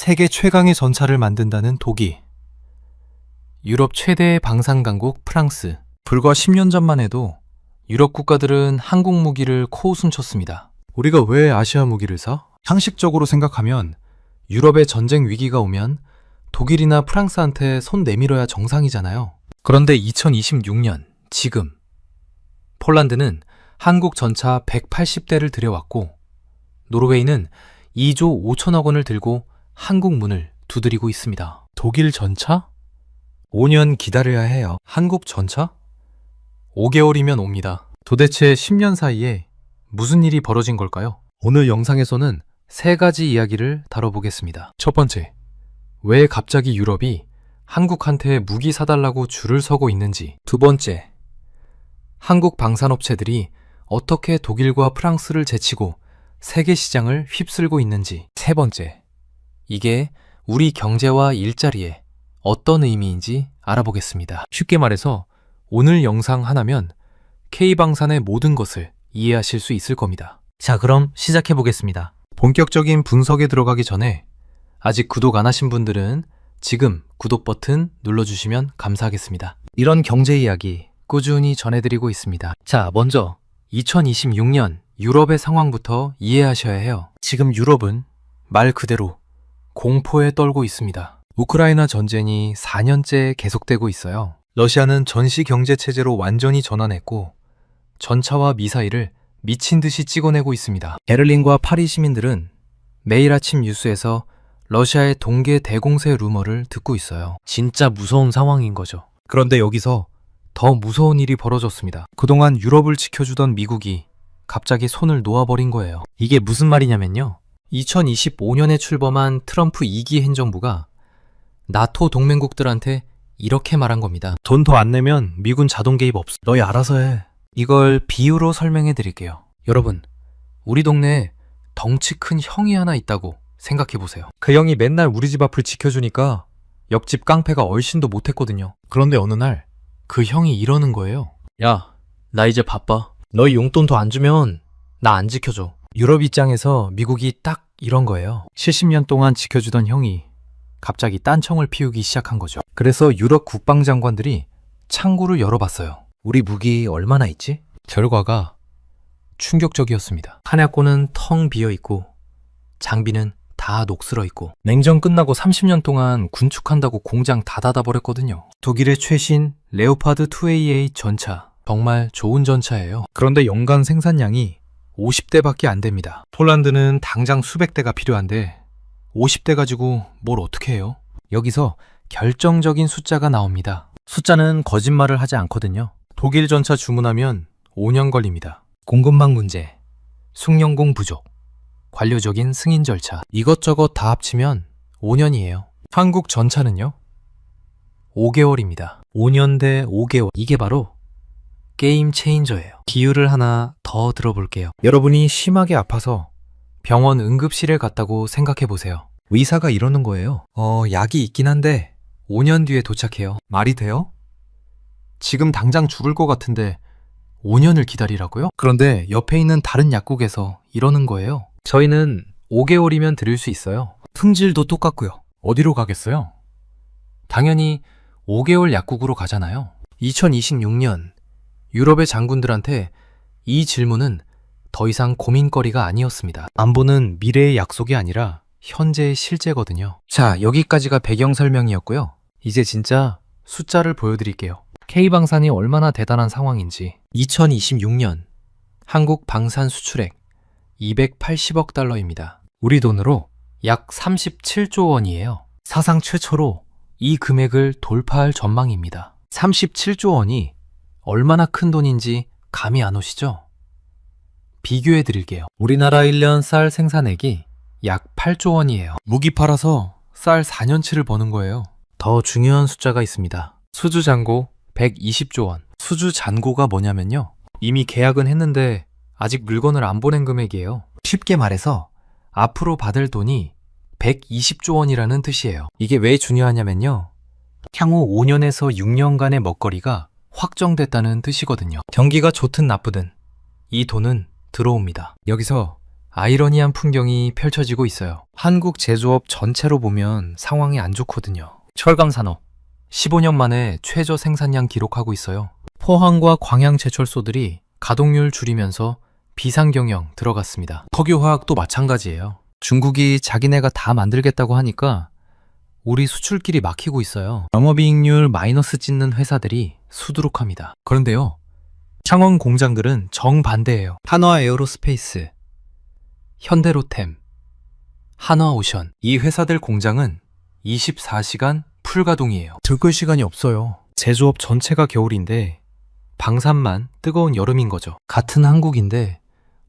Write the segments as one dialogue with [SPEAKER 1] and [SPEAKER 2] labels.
[SPEAKER 1] 세계 최강의 전차를 만든다는 독일, 유럽 최대의 방산 강국 프랑스. 불과 10년 전만 해도 유럽 국가들은 한국 무기를 코웃음 쳤습니다. 우리가 왜 아시아 무기를 사? 상식적으로 생각하면 유럽의 전쟁 위기가 오면 독일이나 프랑스한테 손 내밀어야 정상이잖아요. 그런데 2026년 지금 폴란드는 한국 전차 180대를 들여왔고 노르웨이는 2조 5천억 원을 들고 한국 문을 두드리고 있습니다. 독일 전차? 5년 기다려야 해요. 한국 전차? 5개월이면 옵니다. 도대체 10년 사이에 무슨 일이 벌어진 걸까요? 오늘 영상에서는 3가지 이야기를 다뤄보겠습니다. 첫 번째, 왜 갑자기 유럽이 한국한테 무기 사달라고 줄을 서고 있는지. 두 번째, 한국 방산업체들이 어떻게 독일과 프랑스를 제치고 세계 시장을 휩쓸고 있는지. 세 번째, 이게 우리 경제와 일자리에 어떤 의미인지 알아보겠습니다. 쉽게 말해서 오늘 영상 하나면 K방산의 모든 것을 이해하실 수 있을 겁니다. 자, 그럼 시작해 보겠습니다. 본격적인 분석에 들어가기 전에 아직 구독 안 하신 분들은 지금 구독 버튼 눌러주시면 감사하겠습니다. 이런 경제 이야기 꾸준히 전해드리고 있습니다. 자, 먼저 2026년 유럽의 상황부터 이해하셔야 해요. 지금 유럽은 말 그대로 공포에 떨고 있습니다. 우크라이나 전쟁이 4년째 계속되고 있어요. 러시아는 전시 경제 체제로 완전히 전환했고 전차와 미사일을 미친 듯이 찍어내고 있습니다. 베를린과 파리 시민들은 매일 아침 뉴스에서 러시아의 동계 대공세 루머를 듣고 있어요. 진짜 무서운 상황인 거죠. 그런데 여기서 더 무서운 일이 벌어졌습니다. 그동안 유럽을 지켜주던 미국이 갑자기 손을 놓아버린 거예요. 이게 무슨 말이냐면요. 2025년에 출범한 트럼프 2기 행정부가 나토 동맹국들한테 이렇게 말한 겁니다. 돈 더 안 내면 미군 자동 개입 없어. 너희 알아서 해. 이걸 비유로 설명해 드릴게요. 여러분, 우리 동네에 덩치 큰 형이 하나 있다고 생각해 보세요. 그 형이 맨날 우리 집 앞을 지켜주니까 옆집 깡패가 얼씬도 못했거든요. 그런데 어느 날 그 형이 이러는 거예요. 야, 나 이제 바빠. 너희 용돈 더 안 주면 나 안 지켜줘. 유럽 입장에서 미국이 딱 이런 거예요. 70년 동안 지켜주던 형이 갑자기 딴청을 피우기 시작한 거죠. 그래서 유럽 국방장관들이 창구를 열어봤어요. 우리 무기 얼마나 있지? 결과가 충격적이었습니다. 탄약고는 텅 비어있고 장비는 다 녹슬어있고 냉전 끝나고 30년 동안 군축한다고 공장 다 닫아버렸거든요. 독일의 최신 레오파드 2AA 전차, 정말 좋은 전차예요. 그런데 연간 생산량이 50대밖에 안 됩니다. 폴란드는 당장 수백 대가 필요한데 50대 가지고 뭘 어떻게 해요? 여기서 결정적인 숫자가 나옵니다. 숫자는 거짓말을 하지 않거든요. 독일 전차 주문하면 5년 걸립니다. 공급망 문제, 숙련공 부족, 관료적인 승인 절차, 이것저것 다 합치면 5년이에요. 한국 전차는요? 5개월입니다. 5년 대 5개월. 이게 바로 게임 체인저예요. 비유를 하나 더 들어볼게요. 여러분이 심하게 아파서 병원 응급실에 갔다고 생각해 보세요. 의사가 이러는 거예요. 약이 있긴 한데 5년 뒤에 도착해요. 말이 돼요? 지금 당장 죽을 것 같은데 5년을 기다리라고요? 그런데 옆에 있는 다른 약국에서 이러는 거예요. 저희는 5개월이면 드릴 수 있어요. 품질도 똑같고요. 어디로 가겠어요? 당연히 5개월 약국으로 가잖아요. 2026년 유럽의 장군들한테 이 질문은 더 이상 고민거리가 아니었습니다. 안보는 미래의 약속이 아니라 현재의 실제거든요. 자, 여기까지가 배경 설명이었고요. 이제 진짜 숫자를 보여드릴게요. K방산이 얼마나 대단한 상황인지. 2026년 한국 방산 수출액 280억 달러입니다. 우리 돈으로 약 37조 원이에요. 사상 최초로 이 금액을 돌파할 전망입니다. 37조 원이 얼마나 큰 돈인지 감이 안 오시죠? 비교해 드릴게요. 우리나라 1년 쌀 생산액이 약 8조 원이에요. 무기 팔아서 쌀 4년치를 버는 거예요. 더 중요한 숫자가 있습니다. 수주 잔고 120조 원. 수주 잔고가 뭐냐면요. 이미 계약은 했는데 아직 물건을 안 보낸 금액이에요. 쉽게 말해서 앞으로 받을 돈이 120조 원이라는 뜻이에요. 이게 왜 중요하냐면요. 향후 5년에서 6년간의 먹거리가 확정됐다는 뜻이거든요. 경기가 좋든 나쁘든 이 돈은 들어옵니다. 여기서 아이러니한 풍경이 펼쳐지고 있어요. 한국 제조업 전체로 보면 상황이 안 좋거든요. 철강 산업 15년 만에 최저 생산량 기록하고 있어요. 포항과 광양 제철소들이 가동률 줄이면서 비상경영 들어갔습니다. 석유화학도 마찬가지예요. 중국이 자기네가 다 만들겠다고 하니까 우리 수출길이 막히고 있어요. 영업이익률 마이너스 찍는 회사들이 수두룩합니다. 그런데요, 창원 공장들은 정반대예요. 한화 에어로스페이스, 현대로템, 한화오션, 이 회사들 공장은 24시간 풀가동이에요. 들끓 시간이 없어요. 제조업 전체가 겨울인데 방산만 뜨거운 여름인 거죠. 같은 한국인데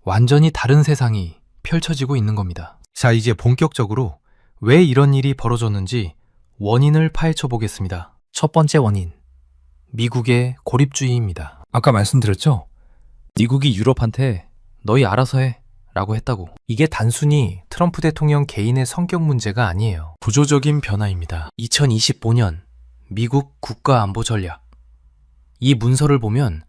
[SPEAKER 1] 완전히 다른 세상이 펼쳐지고 있는 겁니다. 자, 이제 본격적으로 왜 이런 일이 벌어졌는지 원인을 파헤쳐 보겠습니다. 첫 번째 원인, 미국의 고립주의입니다. 아까 말씀드렸죠? 미국이 유럽한테 너희 알아서 해 라고 했다고. 이게 단순히 트럼프 대통령 개인의 성격 문제가 아니에요. 구조적인 변화입니다. 2025년 미국 국가안보전략, 이 문서를 보면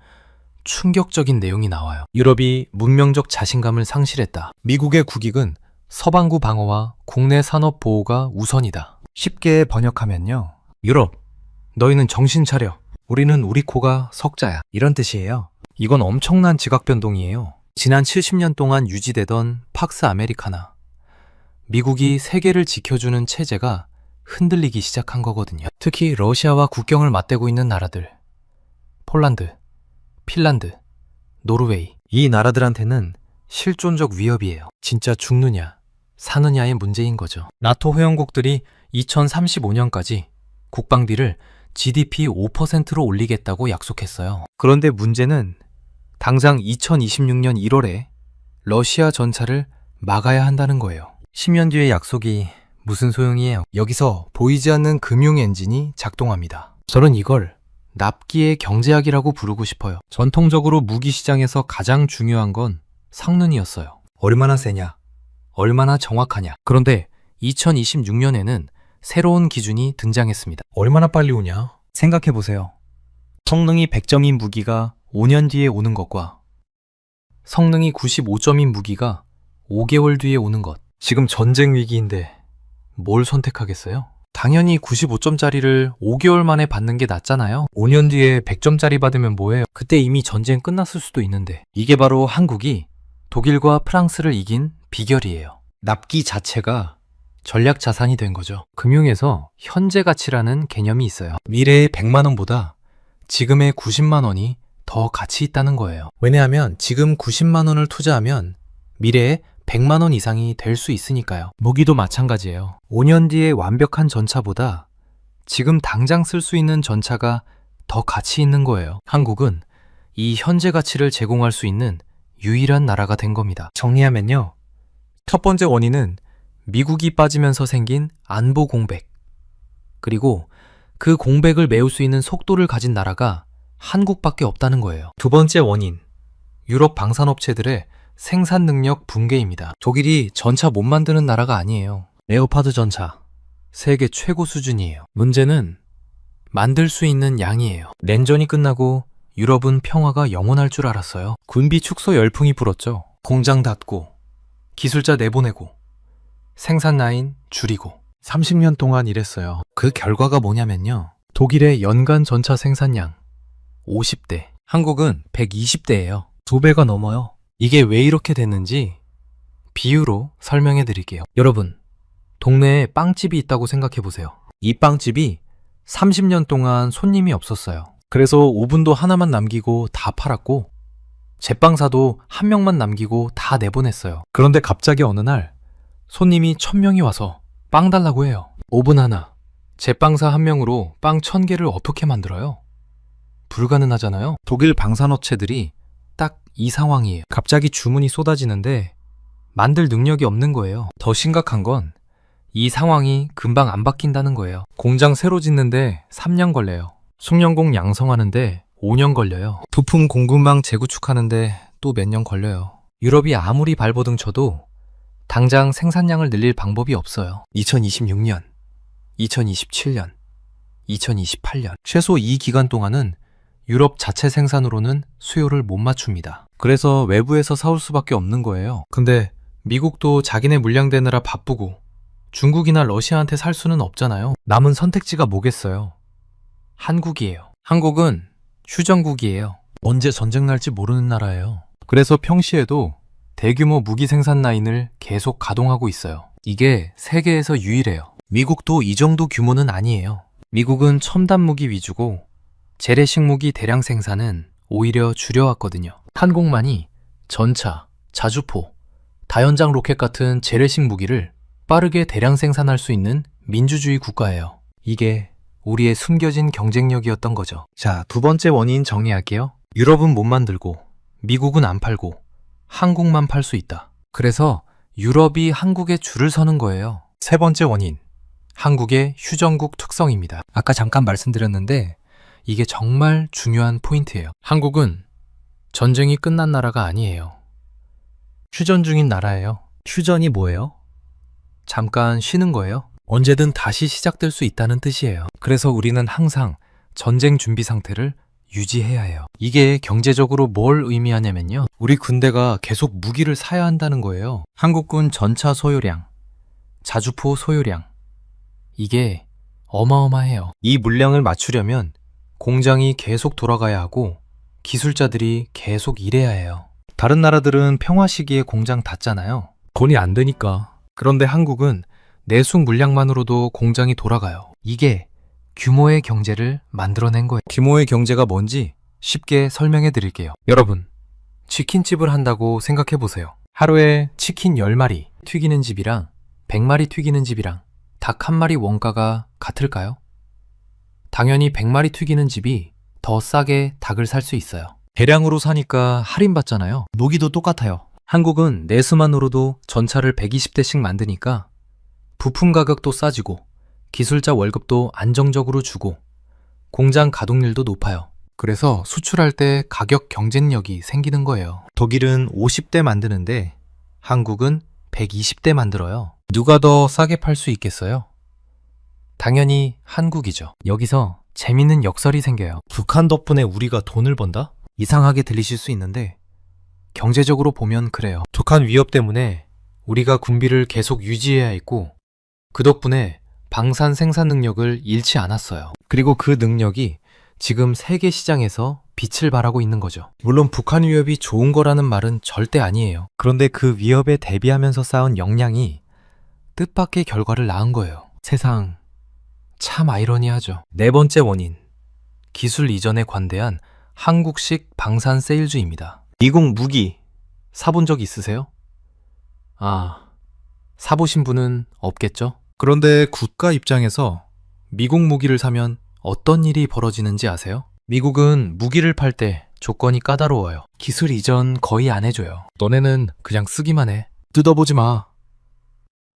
[SPEAKER 1] 충격적인 내용이 나와요. 유럽이 문명적 자신감을 상실했다. 미국의 국익은 서방구 방어와 국내 산업 보호가 우선이다. 쉽게 번역하면요, 유럽, 너희는 정신 차려. 우리는 우리 코가 석자야. 이런 뜻이에요. 이건 엄청난 지각 변동이에요. 지난 70년 동안 유지되던 팍스 아메리카나, 미국이 세계를 지켜주는 체제가 흔들리기 시작한 거거든요. 특히 러시아와 국경을 맞대고 있는 나라들, 폴란드, 핀란드, 노르웨이, 이 나라들한테는 실존적 위협이에요. 진짜 죽느냐 사느냐의 문제인 거죠. 나토 회원국들이 2035년까지 국방비를 GDP 5%로 올리겠다고 약속했어요. 그런데 문제는 당장 2026년 1월에 러시아 전차를 막아야 한다는 거예요. 10년 뒤의 약속이 무슨 소용이에요. 여기서 보이지 않는 금융 엔진이 작동합니다. 저는 이걸 납기의 경제학이라고 부르고 싶어요. 전통적으로 무기 시장에서 가장 중요한 건 성능이었어요. 얼마나 세냐, 얼마나 정확하냐. 그런데 2026년에는 새로운 기준이 등장했습니다. 얼마나 빨리 오냐? 생각해보세요. 성능이 100점인 무기가 5년 뒤에 오는 것과 성능이 95점인 무기가 5개월 뒤에 오는 것. 지금 전쟁 위기인데 뭘 선택하겠어요? 당연히 95점짜리를 5개월 만에 받는 게 낫잖아요. 5년 뒤에 100점짜리 받으면 뭐해요? 그때 이미 전쟁 끝났을 수도 있는데. 이게 바로 한국이 독일과 프랑스를 이긴 비결이에요. 납기 자체가 전략 자산이 된 거죠. 금융에서 현재 가치라는 개념이 있어요. 미래의 100만 원보다 지금의 90만 원이 더 가치 있다는 거예요. 왜냐하면 지금 90만 원을 투자하면 미래에 100만 원 이상이 될 수 있으니까요. 무기도 마찬가지예요. 5년 뒤에 완벽한 전차보다 지금 당장 쓸 수 있는 전차가 더 가치 있는 거예요. 한국은 이 현재 가치를 제공할 수 있는 유일한 나라가 된 겁니다. 정리하면요, 첫 번째 원인은 미국이 빠지면서 생긴 안보 공백, 그리고 그 공백을 메울 수 있는 속도를 가진 나라가 한국밖에 없다는 거예요. 두 번째 원인, 유럽 방산업체들의 생산 능력 붕괴입니다. 독일이 전차 못 만드는 나라가 아니에요. 레오파드 전차 세계 최고 수준이에요. 문제는 만들 수 있는 양이에요. 냉전이 끝나고 유럽은 평화가 영원할 줄 알았어요. 군비 축소 열풍이 불었죠. 공장 닫고 기술자 내보내고 생산 라인 줄이고 30년 동안 일했어요. 그 결과가 뭐냐면요, 독일의 연간 전차 생산량 50대, 한국은 120대예요. 2배가 넘어요. 이게 왜 이렇게 됐는지 비유로 설명해 드릴게요. 여러분, 동네에 빵집이 있다고 생각해 보세요. 이 빵집이 30년 동안 손님이 없었어요. 그래서 오븐도 하나만 남기고 다 팔았고 제빵사도 한 명만 남기고 다 내보냈어요. 그런데 갑자기 어느 날 손님이 1000명이 와서 빵 달라고 해요. 오븐 하나, 제빵사 한 명으로 빵 1000개를 어떻게 만들어요? 불가능하잖아요. 독일 방산업체들이 딱 이 상황이에요. 갑자기 주문이 쏟아지는데 만들 능력이 없는 거예요. 더 심각한 건 이 상황이 금방 안 바뀐다는 거예요. 공장 새로 짓는데 3년 걸려요. 숙련공 양성하는데 5년 걸려요. 부품 공급망 재구축하는데 또 몇 년 걸려요. 유럽이 아무리 발버둥 쳐도 당장 생산량을 늘릴 방법이 없어요. 2026년, 2027년, 2028년 최소 이 기간 동안은 유럽 자체 생산으로는 수요를 못 맞춥니다. 그래서 외부에서 사올 수밖에 없는 거예요. 근데 미국도 자기네 물량 되느라 바쁘고 중국이나 러시아한테 살 수는 없잖아요. 남은 선택지가 뭐겠어요? 한국이에요. 한국은 휴전국이에요. 언제 전쟁 날지 모르는 나라예요. 그래서 평시에도 대규모 무기 생산 라인을 계속 가동하고 있어요. 이게 세계에서 유일해요. 미국도 이 정도 규모는 아니에요. 미국은 첨단 무기 위주고 재래식 무기 대량 생산은 오히려 줄여왔거든요. 한국만이 전차, 자주포, 다연장 로켓 같은 재래식 무기를 빠르게 대량 생산할 수 있는 민주주의 국가예요. 이게 우리의 숨겨진 경쟁력이었던 거죠. 자, 두 번째 원인 정리할게요. 유럽은 못 만들고 미국은 안 팔고 한국만 팔 수 있다. 그래서 유럽이 한국에 줄을 서는 거예요. 세 번째 원인, 한국의 휴전국 특성입니다. 아까 잠깐 말씀드렸는데 이게 정말 중요한 포인트예요. 한국은 전쟁이 끝난 나라가 아니에요. 휴전 중인 나라예요. 휴전이 뭐예요? 잠깐 쉬는 거예요. 언제든 다시 시작될 수 있다는 뜻이에요. 그래서 우리는 항상 전쟁 준비 상태를 유지해야 해요. 이게 경제적으로 뭘 의미하냐면요. 우리 군대가 계속 무기를 사야 한다는 거예요. 한국군 전차 소요량, 자주포 소요량. 이게 어마어마해요. 이 물량을 맞추려면 공장이 계속 돌아가야 하고 기술자들이 계속 일해야 해요. 다른 나라들은 평화 시기에 공장 닫잖아요. 돈이 안 되니까. 그런데 한국은 내수 물량만으로도 공장이 돌아가요. 이게 규모의 경제를 만들어낸 거예요. 규모의 경제가 뭔지 쉽게 설명해 드릴게요. 여러분, 치킨집을 한다고 생각해 보세요. 하루에 치킨 10마리 튀기는 집이랑 100마리 튀기는 집이랑 닭 한 마리 원가가 같을까요? 당연히 100마리 튀기는 집이 더 싸게 닭을 살 수 있어요. 대량으로 사니까 할인받잖아요. 무기도 똑같아요. 한국은 내수만으로도 전차를 120대씩 만드니까 부품 가격도 싸지고 기술자 월급도 안정적으로 주고 공장 가동률도 높아요. 그래서 수출할 때 가격 경쟁력이 생기는 거예요. 독일은 50대 만드는데 한국은 120대 만들어요. 누가 더 싸게 팔 수 있겠어요? 당연히 한국이죠. 여기서 재밌는 역설이 생겨요. 북한 덕분에 우리가 돈을 번다? 이상하게 들리실 수 있는데 경제적으로 보면 그래요. 북한 위협 때문에 우리가 군비를 계속 유지해야 했고 그 덕분에 방산 생산 능력을 잃지 않았어요. 그리고 그 능력이 지금 세계 시장에서 빛을 발하고 있는 거죠. 물론 북한 위협이 좋은 거라는 말은 절대 아니에요. 그런데 그 위협에 대비하면서 쌓은 역량이 뜻밖의 결과를 낳은 거예요. 세상 참 아이러니하죠. 네 번째 원인, 기술 이전에 관대한 한국식 방산 세일주의입니다. 미국 무기 사본 적 있으세요? 사보신 분은 없겠죠? 그런데 국가 입장에서 미국 무기를 사면 어떤 일이 벌어지는지 아세요? 미국은 무기를 팔 때 조건이 까다로워요. 기술 이전 거의 안 해줘요. 너네는 그냥 쓰기만 해. 뜯어보지 마.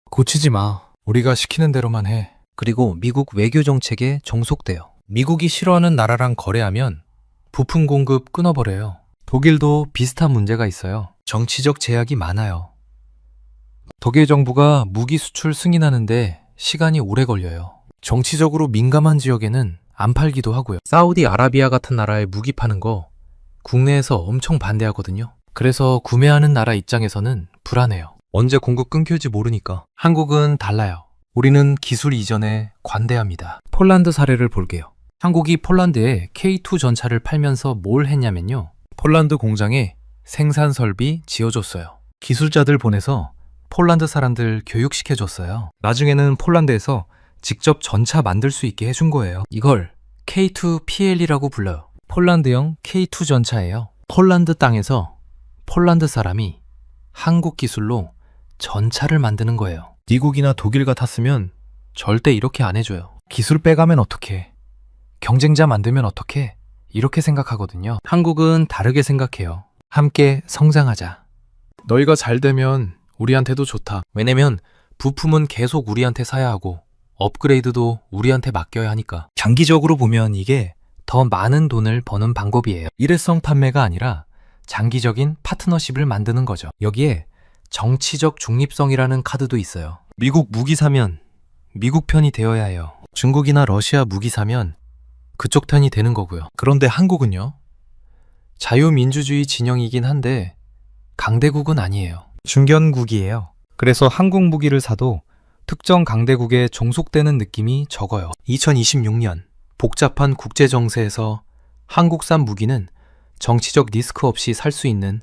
[SPEAKER 1] 고치지 마. 우리가 시키는 대로만 해. 그리고 미국 외교 정책에 종속돼요. 미국이 싫어하는 나라랑 거래하면 부품 공급 끊어버려요. 독일도 비슷한 문제가 있어요. 정치적 제약이 많아요. 독일 정부가 무기 수출 승인하는데 시간이 오래 걸려요. 정치적으로 민감한 지역에는 안 팔기도 하고요. 사우디아라비아 같은 나라에 무기 파는 거 국내에서 엄청 반대하거든요. 그래서 구매하는 나라 입장에서는 불안해요. 언제 공급 끊길지 모르니까. 한국은 달라요. 우리는 기술 이전에 관대합니다. 폴란드 사례를 볼게요. 한국이 폴란드에 K2 전차를 팔면서 뭘 했냐면요. 폴란드 공장에 생산 설비 지어줬어요. 기술자들 보내서 폴란드 사람들 교육시켜줬어요. 나중에는 폴란드에서 직접 전차 만들 수 있게 해준 거예요. 이걸 K2PL이라고 불러요. 폴란드형 K2 전차예요. 폴란드 땅에서 폴란드 사람이 한국 기술로 전차를 만드는 거예요. 미국이나 독일 같았으면 절대 이렇게 안 해줘요. 기술 빼가면 어떡해? 경쟁자 만들면 어떡해? 이렇게 생각하거든요. 한국은 다르게 생각해요. 함께 성장하자. 너희가 잘 되면 우리한테도 좋다. 왜냐면 부품은 계속 우리한테 사야 하고 업그레이드도 우리한테 맡겨야 하니까. 장기적으로 보면 이게 더 많은 돈을 버는 방법이에요. 일회성 판매가 아니라 장기적인 파트너십을 만드는 거죠. 여기에 정치적 중립성이라는 카드도 있어요. 미국 무기 사면 미국 편이 되어야 해요. 중국이나 러시아 무기 사면 그쪽 편이 되는 거고요. 그런데 한국은요? 자유민주주의 진영이긴 한데 강대국은 아니에요. 중견국이에요. 그래서 한국 무기를 사도 특정 강대국에 종속되는 느낌이 적어요. 2026년 복잡한 국제 정세에서 한국산 무기는 정치적 리스크 없이 살 수 있는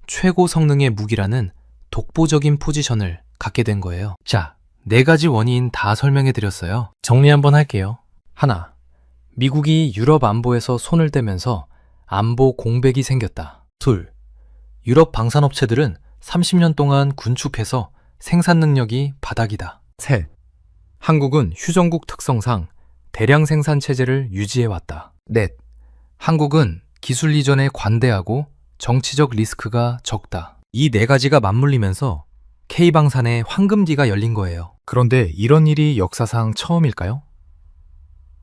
[SPEAKER 1] 최고 성능의 무기라는 독보적인 포지션을 갖게 된 거예요. 자, 4가지 원인 다 설명해 드렸어요. 정리 한번 할게요. 하나, 미국이 유럽 안보에서 손을 떼면서 안보 공백이 생겼다. 둘, 유럽 방산업체들은 30년 동안 군축해서 생산 능력이 바닥이다. 셋, 한국은 휴전국 특성상 대량 생산 체제를 유지해왔다. 넷, 한국은 기술 이전에 관대하고 정치적 리스크가 적다. 이 4가지가 맞물리면서 K방산의 황금기가 열린 거예요. 그런데 이런 일이 역사상 처음일까요?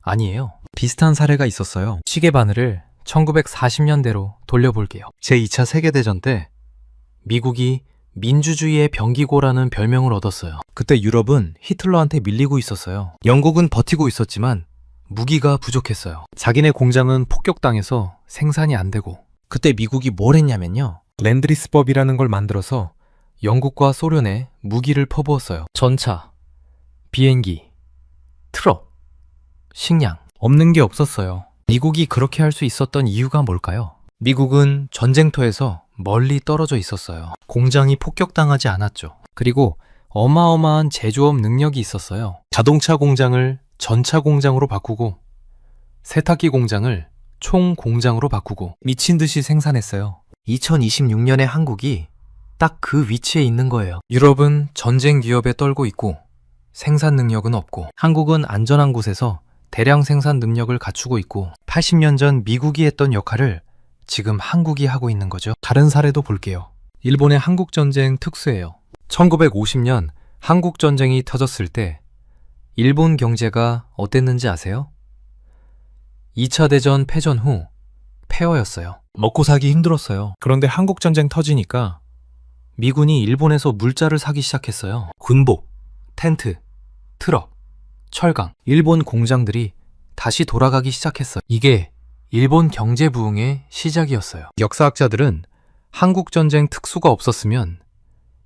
[SPEAKER 1] 아니에요. 비슷한 사례가 있었어요. 시계 바늘을 1940년대로 돌려볼게요. 제2차 세계대전 때 미국이 민주주의의 병기고라는 별명을 얻었어요. 그때 유럽은 히틀러한테 밀리고 있었어요. 영국은 버티고 있었지만 무기가 부족했어요. 자기네 공장은 폭격당해서 생산이 안 되고, 그때 미국이 뭘 했냐면요, 랜드리스법이라는 걸 만들어서 영국과 소련에 무기를 퍼부었어요. 전차, 비행기, 트럭, 식량, 없는 게 없었어요. 미국이 그렇게 할 수 있었던 이유가 뭘까요? 미국은 전쟁터에서 멀리 떨어져 있었어요. 공장이 폭격당하지 않았죠. 그리고 어마어마한 제조업 능력이 있었어요. 자동차 공장을 전차 공장으로 바꾸고, 세탁기 공장을 총 공장으로 바꾸고, 미친 듯이 생산했어요. 2026년에 한국이 딱 그 위치에 있는 거예요. 유럽은 전쟁 위협에 떨고 있고 생산 능력은 없고, 한국은 안전한 곳에서 대량 생산 능력을 갖추고 있고, 80년 전 미국이 했던 역할을 지금 한국이 하고 있는 거죠. 다른 사례도 볼게요. 일본의 한국전쟁 특수예요. 1950년 한국전쟁이 터졌을 때 일본 경제가 어땠는지 아세요? 2차 대전 패전 후 폐허였어요. 먹고 살기 힘들었어요. 그런데 한국전쟁 터지니까 미군이 일본에서 물자를 사기 시작했어요. 군복, 텐트, 트럭, 철강, 일본 공장들이 다시 돌아가기 시작했어요. 이게 일본 경제 부흥의 시작이었어요. 역사학자들은 한국전쟁 특수가 없었으면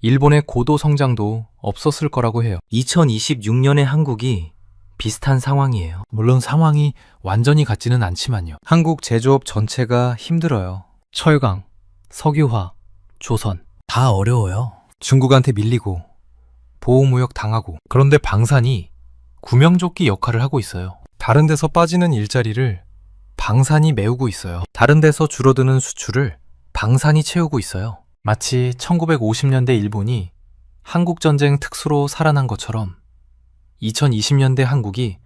[SPEAKER 1] 일본의 고도 성장도 없었을 거라고 해요. 2026년의 한국이 비슷한 상황이에요. 물론 상황이 완전히 같지는 않지만요. 한국 제조업 전체가 힘들어요. 철강, 석유화, 조선 다 어려워요. 중국한테 밀리고 보호무역 당하고. 그런데 방산이 구명조끼 역할을 하고 있어요. 다른 데서 빠지는 일자리를 방산이 메우고 있어요. 다른 데서 줄어드는 수출을 방산이 채우고 있어요. 마치 1950년대 일본이 한국전쟁 특수로 살아난 것처럼 2020년대 한국이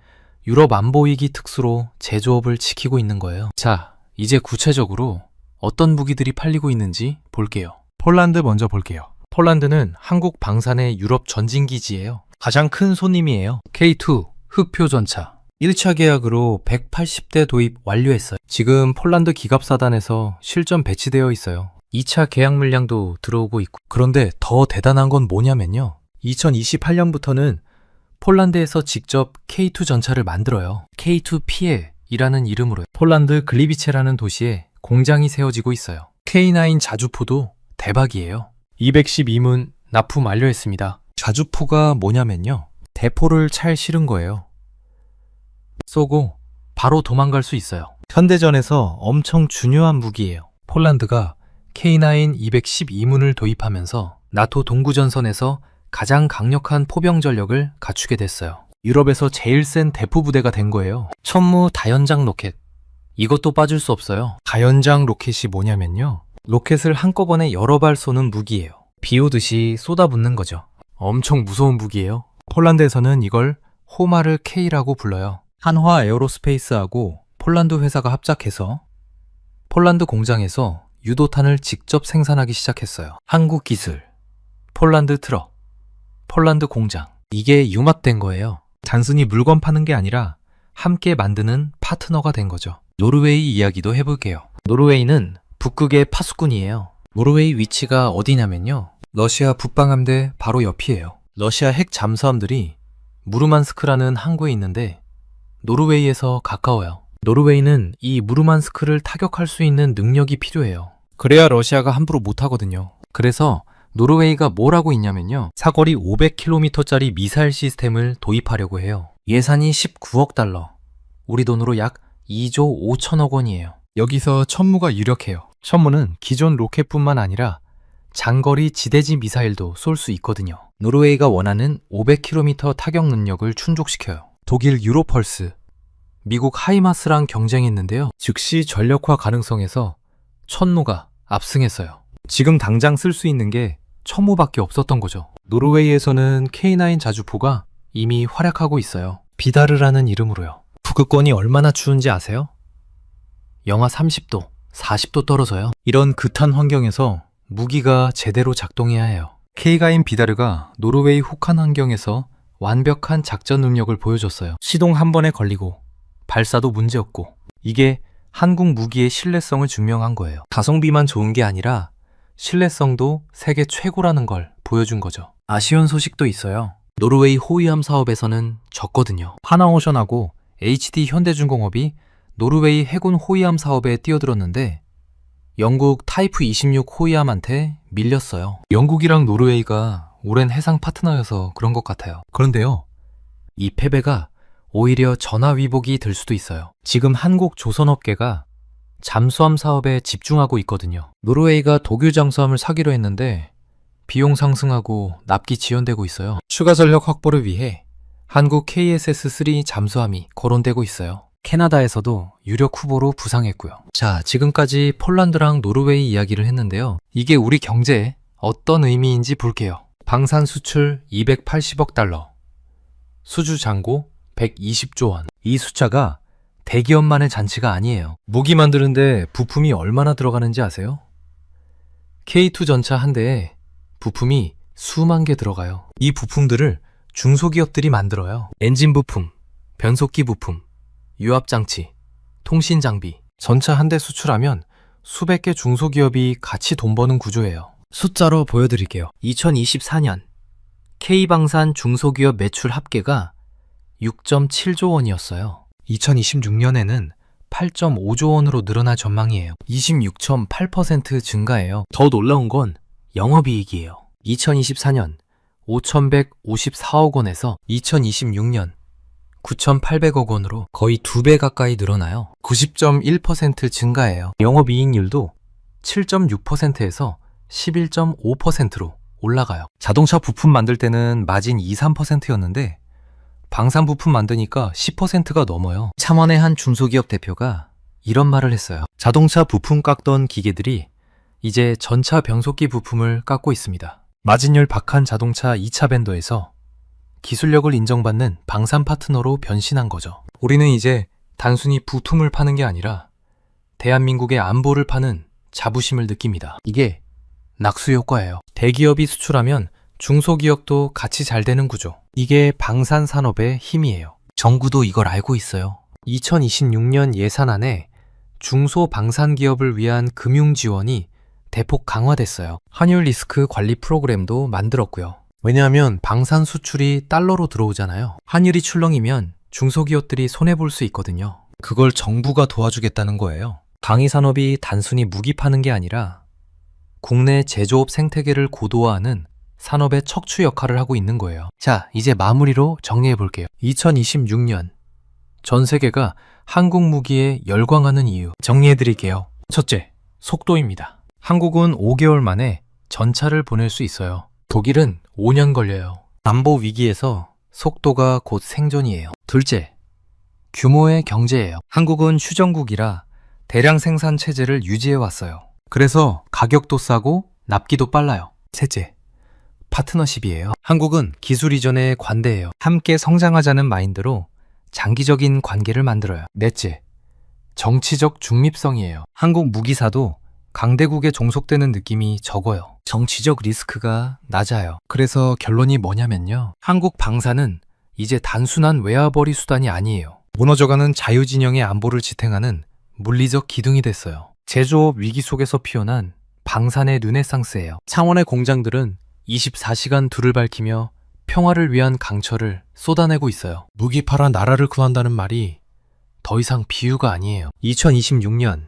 [SPEAKER 1] 유럽 안보위기 특수로 제조업을 지키고 있는 거예요. 자, 이제 구체적으로 어떤 무기들이 팔리고 있는지 볼게요. 폴란드 먼저 볼게요. 폴란드는 한국 방산의 유럽 전진기지예요. 가장 큰 손님이에요. K2 흑표 전차 1차 계약으로 180대 도입 완료했어요. 지금 폴란드 기갑사단에서 실전 배치되어 있어요. 2차 계약 물량도 들어오고 있고. 그런데 더 대단한 건 뭐냐면요, 2028년부터는 폴란드에서 직접 K2 전차를 만들어요. K2 피에이라는 이름으로 폴란드 글리비체라는 도시에 공장이 세워지고 있어요. K9 자주포도 대박이에요. 212문 납품 완료했습니다. 자주포가 뭐냐면요, 대포를 잘 실은 거예요. 쏘고 바로 도망갈 수 있어요. 현대전에서 엄청 중요한 무기예요. 폴란드가 K9 212문을 도입하면서 나토 동구전선에서 가장 강력한 포병 전력을 갖추게 됐어요. 유럽에서 제일 센 대포 부대가 된 거예요. 천무 다연장 로켓, 이것도 빠질 수 없어요. 다연장 로켓이 뭐냐면요, 로켓을 한꺼번에 여러 발 쏘는 무기예요. 비 오듯이 쏟아붓는 거죠. 엄청 무서운 무기예요. 폴란드에서는 이걸 호마르 K라고 불러요. 한화 에어로스페이스하고 폴란드 회사가 합작해서 폴란드 공장에서 유도탄을 직접 생산하기 시작했어요. 한국 기술, 폴란드 트럭, 폴란드 공장, 이게 융합된 거예요. 단순히 물건 파는 게 아니라 함께 만드는 파트너가 된 거죠. 노르웨이 이야기도 해볼게요. 노르웨이는 북극의 파수꾼이에요. 노르웨이 위치가 어디냐면요, 러시아 북방함대 바로 옆이에요. 러시아 핵 잠수함들이 무르만스크라는 항구에 있는데 노르웨이에서 가까워요. 노르웨이는 이 무르만스크를 타격할 수 있는 능력이 필요해요. 그래야 러시아가 함부로 못하거든요. 그래서 노르웨이가 뭘 하고 있냐면요. 사거리 500km짜리 미사일 시스템을 도입하려고 해요. 예산이 19억 달러. 우리 돈으로 약 2조 5천억 원이에요. 여기서 천무가 유력해요. 천무는 기존 로켓뿐만 아니라 장거리 지대지 미사일도 쏠 수 있거든요. 노르웨이가 원하는 500km 타격 능력을 충족시켜요. 독일 유로펄스, 미국 하이마스랑 경쟁했는데요. 즉시 전력화 가능성에서 천무가 압승했어요. 지금 당장 쓸 수 있는 게 천무밖에 없었던 거죠. 노르웨이에서는 K9 자주포가 이미 활약하고 있어요. 비다르라는 이름으로요. 북극권이 얼마나 추운지 아세요? 영하 30도, 40도 떨어져요. 이런 극한 환경에서 무기가 제대로 작동해야 해요. K가인 비다르가 노르웨이 혹한 환경에서 완벽한 작전 능력을 보여줬어요. 시동 한 번에 걸리고 발사도 문제없고, 이게 한국 무기의 신뢰성을 증명한 거예요. 가성비만 좋은 게 아니라 신뢰성도 세계 최고라는 걸 보여준 거죠. 아쉬운 소식도 있어요. 노르웨이 호위함 사업에서는 졌거든요. 하나오션하고 HD 현대중공업이 노르웨이 해군 호위함 사업에 뛰어들었는데 영국 타이프 26 호위함한테 밀렸어요. 영국이랑 노르웨이가 오랜 해상 파트너여서 그런 것 같아요. 그런데요, 이 패배가 오히려 전화위복이 될 수도 있어요. 지금 한국 조선업계가 잠수함 사업에 집중하고 있거든요. 노르웨이가 독일 잠수함을 사기로 했는데 비용 상승하고 납기 지연되고 있어요. 추가 전력 확보를 위해 한국 KSS-3 잠수함이 거론되고 있어요. 캐나다에서도 유력 후보로 부상했고요. 자, 지금까지 폴란드랑 노르웨이 이야기를 했는데요. 이게 우리 경제에 어떤 의미인지 볼게요. 방산 수출 280억 달러, 수주 잔고 120조 원. 이 숫자가 대기업만의 잔치가 아니에요. 무기 만드는데 부품이 얼마나 들어가는지 아세요? K2 전차 한 대에 부품이 수만 개 들어가요. 이 부품들을 중소기업들이 만들어요. 엔진 부품, 변속기 부품, 유압장치, 통신장비. 전차 한 대 수출하면 수백 개 중소기업이 같이 돈 버는 구조예요. 숫자로 보여드릴게요. 2024년 K방산 중소기업 매출 합계가 6.7조 원이었어요. 2026년에는 8.5조 원으로 늘어날 전망이에요. 26.8% 증가예요. 더 놀라운 건 영업이익이에요. 2024년 5,154억 원에서 2026년 9,800억 원으로 거의 2배 가까이 늘어나요. 90.1% 증가예요. 영업이익률도 7.6%에서 11.5%로 올라가요. 자동차 부품 만들 때는 마진 2~3%였는데 방산 부품 만드니까 10%가 넘어요. 참원의 한 중소기업 대표가 이런 말을 했어요. 자동차 부품 깎던 기계들이 이제 전차 변속기 부품을 깎고 있습니다. 마진율 박한 자동차 2차 벤더에서 기술력을 인정받는 방산 파트너로 변신한 거죠. 우리는 이제 단순히 부품을 파는 게 아니라 대한민국의 안보를 파는 자부심을 느낍니다. 이게 낙수 효과예요. 대기업이 수출하면 중소기업도 같이 잘 되는 구조. 이게 방산 산업의 힘이에요. 정부도 이걸 알고 있어요. 2026년 예산안에 중소방산기업을 위한 금융 지원이 대폭 강화됐어요. 환율 리스크 관리 프로그램도 만들었고요. 왜냐하면 방산 수출이 달러로 들어오잖아요. 환율이 출렁이면 중소기업들이 손해볼 수 있거든요. 그걸 정부가 도와주겠다는 거예요. 방위산업이 단순히 무기 파는 게 아니라 국내 제조업 생태계를 고도화하는 산업의 척추 역할을 하고 있는 거예요. 자, 이제 마무리로 정리해 볼게요. 2026년 전 세계가 한국 무기에 열광하는 이유 정리해 드릴게요. 첫째, 속도입니다. 한국은 5개월 만에 전차를 보낼 수 있어요. 독일은 5년 걸려요. 안보 위기에서 속도가 곧 생존이에요. 둘째, 규모의 경제예요. 한국은 휴전국이라 대량 생산 체제를 유지해 왔어요. 그래서 가격도 싸고 납기도 빨라요. 셋째, 파트너십이에요. 한국은 기술 이전에 관대해요. 함께 성장하자는 마인드로 장기적인 관계를 만들어요. 넷째, 정치적 중립성이에요. 한국 무기사도 강대국에 종속되는 느낌이 적어요. 정치적 리스크가 낮아요. 그래서 결론이 뭐냐면요. 한국 방산은 이제 단순한 외화벌이 수단이 아니에요. 무너져가는 자유진영의 안보를 지탱하는 물리적 기둥이 됐어요. 제조업 위기 속에서 피어난 방산의 르네상스예요. 창원의 공장들은 24시간 불을 밝히며 평화를 위한 강철을 쏟아내고 있어요. 무기 팔아 나라를 구한다는 말이 더 이상 비유가 아니에요. 2026년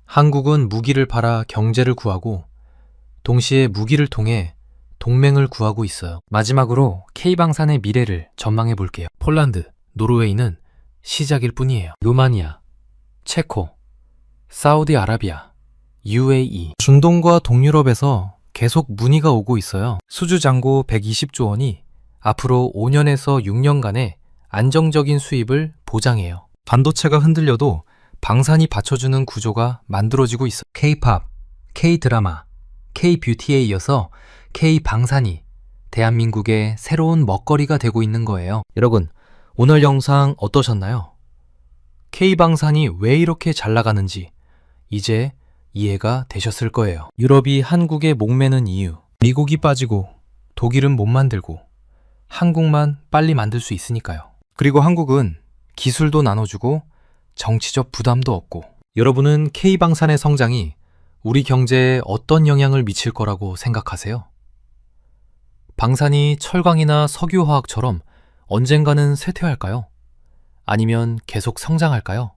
[SPEAKER 1] 한국은 무기를 팔아 경제를 구하고 동시에 무기를 통해 동맹을 구하고 있어요. 마지막으로 K방산의 미래를 전망해 볼게요. 폴란드, 노르웨이는 시작일 뿐이에요. 루마니아, 체코, 사우디아라비아, UAE. 중동과 동유럽에서 계속 문의가 오고 있어요. 수주잔고 120조 원이 앞으로 5년에서 6년간의 안정적인 수입을 보장해요. 반도체가 흔들려도 방산이 받쳐주는 구조가 만들어지고 있어요. K-팝, K-드라마, K-뷰티에 이어서 K-방산이 대한민국의 새로운 먹거리가 되고 있는 거예요. 여러분, 오늘 영상 어떠셨나요? K-방산이 왜 이렇게 잘 나가는지 이제 이해가 되셨을 거예요. 유럽이 한국에 목매는 이유, 미국이 빠지고 독일은 못 만들고 한국만 빨리 만들 수 있으니까요. 그리고 한국은 기술도 나눠주고 정치적 부담도 없고. 여러분은 K방산의 성장이 우리 경제에 어떤 영향을 미칠 거라고 생각하세요? 방산이 철강이나 석유화학처럼 언젠가는 쇠퇴할까요? 아니면 계속 성장할까요?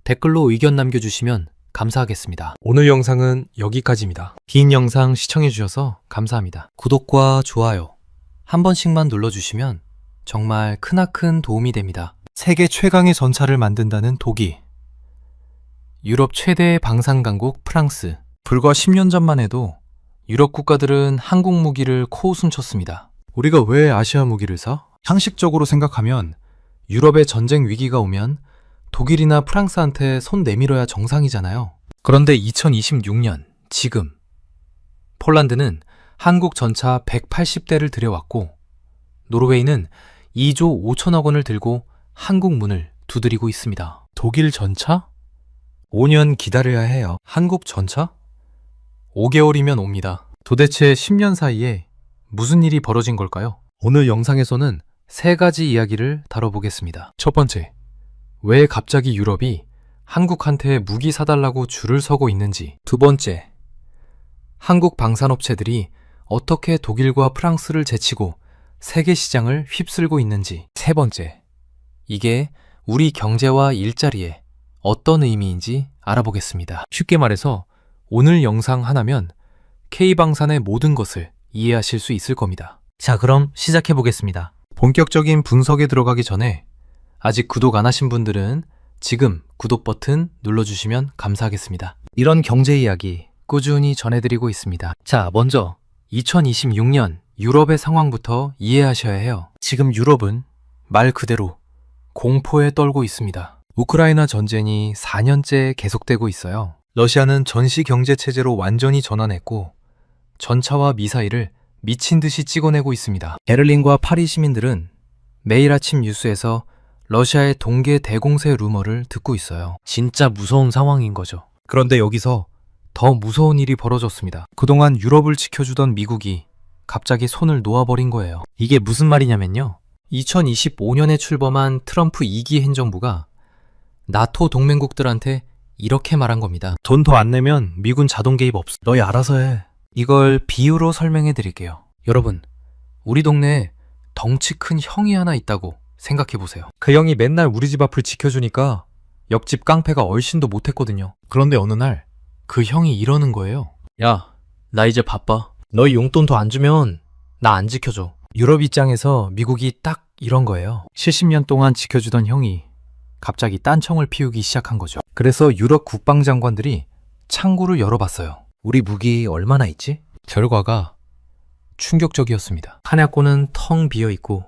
[SPEAKER 1] 댓글로 의견 남겨주시면 감사하겠습니다. 오늘 영상은 여기까지입니다. 긴 영상 시청해주셔서 감사합니다. 구독과 좋아요 한 번씩만 눌러주시면 정말 크나큰 도움이 됩니다. 세계 최강의 전차를 만든다는 독일, 유럽 최대의 방산 강국 프랑스. 불과 10년 전만 해도 유럽 국가들은 한국 무기를 코웃음 쳤습니다. 우리가 왜 아시아 무기를 사? 상식적으로 생각하면 유럽의 전쟁 위기가 오면 독일이나 프랑스한테 손 내밀어야 정상이잖아요. 그런데 2026년 지금 폴란드는 한국 전차 180대를 들여왔고 노르웨이는 2조 5천억 원을 들고 한국 문을 두드리고 있습니다. 독일 전차? 5년 기다려야 해요. 한국 전차? 5개월이면 옵니다. 도대체 10년 사이에 무슨 일이 벌어진 걸까요? 오늘 영상에서는 3가지 이야기를 다뤄보겠습니다. 첫 번째, 왜 갑자기 유럽이 한국한테 무기 사달라고 줄을 서고 있는지. 두 번째, 한국 방산업체들이 어떻게 독일과 프랑스를 제치고 세계 시장을 휩쓸고 있는지. 세 번째, 이게 우리 경제와 일자리에 어떤 의미인지 알아보겠습니다. 쉽게 말해서 오늘 영상 하나면 K방산의 모든 것을 이해하실 수 있을 겁니다. 자, 그럼 시작해 보겠습니다. 본격적인 분석에 들어가기 전에 아직 구독 안 하신 분들은 지금 구독 버튼 눌러주시면 감사하겠습니다. 이런 경제 이야기 꾸준히 전해드리고 있습니다. 자, 먼저 2026년 유럽의 상황부터 이해하셔야 해요. 지금 유럽은 말 그대로 공포에 떨고 있습니다. 우크라이나 전쟁이 4년째 계속되고 있어요. 러시아는 전시 경제 체제로 완전히 전환했고 전차와 미사일을 미친 듯이 찍어내고 있습니다. 베를린과 파리 시민들은 매일 아침 뉴스에서 러시아의 동계 대공세 루머를 듣고 있어요. 진짜 무서운 상황인 거죠. 그런데 여기서 더 무서운 일이 벌어졌습니다. 그동안 유럽을 지켜주던 미국이 갑자기 손을 놓아버린 거예요. 이게 무슨 말이냐면요. 2025년에 출범한 트럼프 2기 행정부가 나토 동맹국들한테 이렇게 말한 겁니다. 돈 더 안 내면 미군 자동 개입 없어. 너희 알아서 해. 이걸 비유로 설명해 드릴게요. 여러분, 우리 동네에 덩치 큰 형이 하나 있다고 생각해 보세요. 그 형이 맨날 우리 집 앞을 지켜주니까 옆집 깡패가 얼씬도 못했거든요. 그런데 어느 날 그 형이 이러는 거예요. 야, 나 이제 바빠. 너희 용돈 더 안 주면 나 안 지켜줘. 유럽 입장에서 미국이 딱 이런 거예요. 70년 동안 지켜주던 형이 갑자기 딴청을 피우기 시작한 거죠. 그래서 유럽 국방장관들이 창구를 열어봤어요. 우리 무기 얼마나 있지? 결과가 충격적이었습니다. 탄약고는 텅 비어있고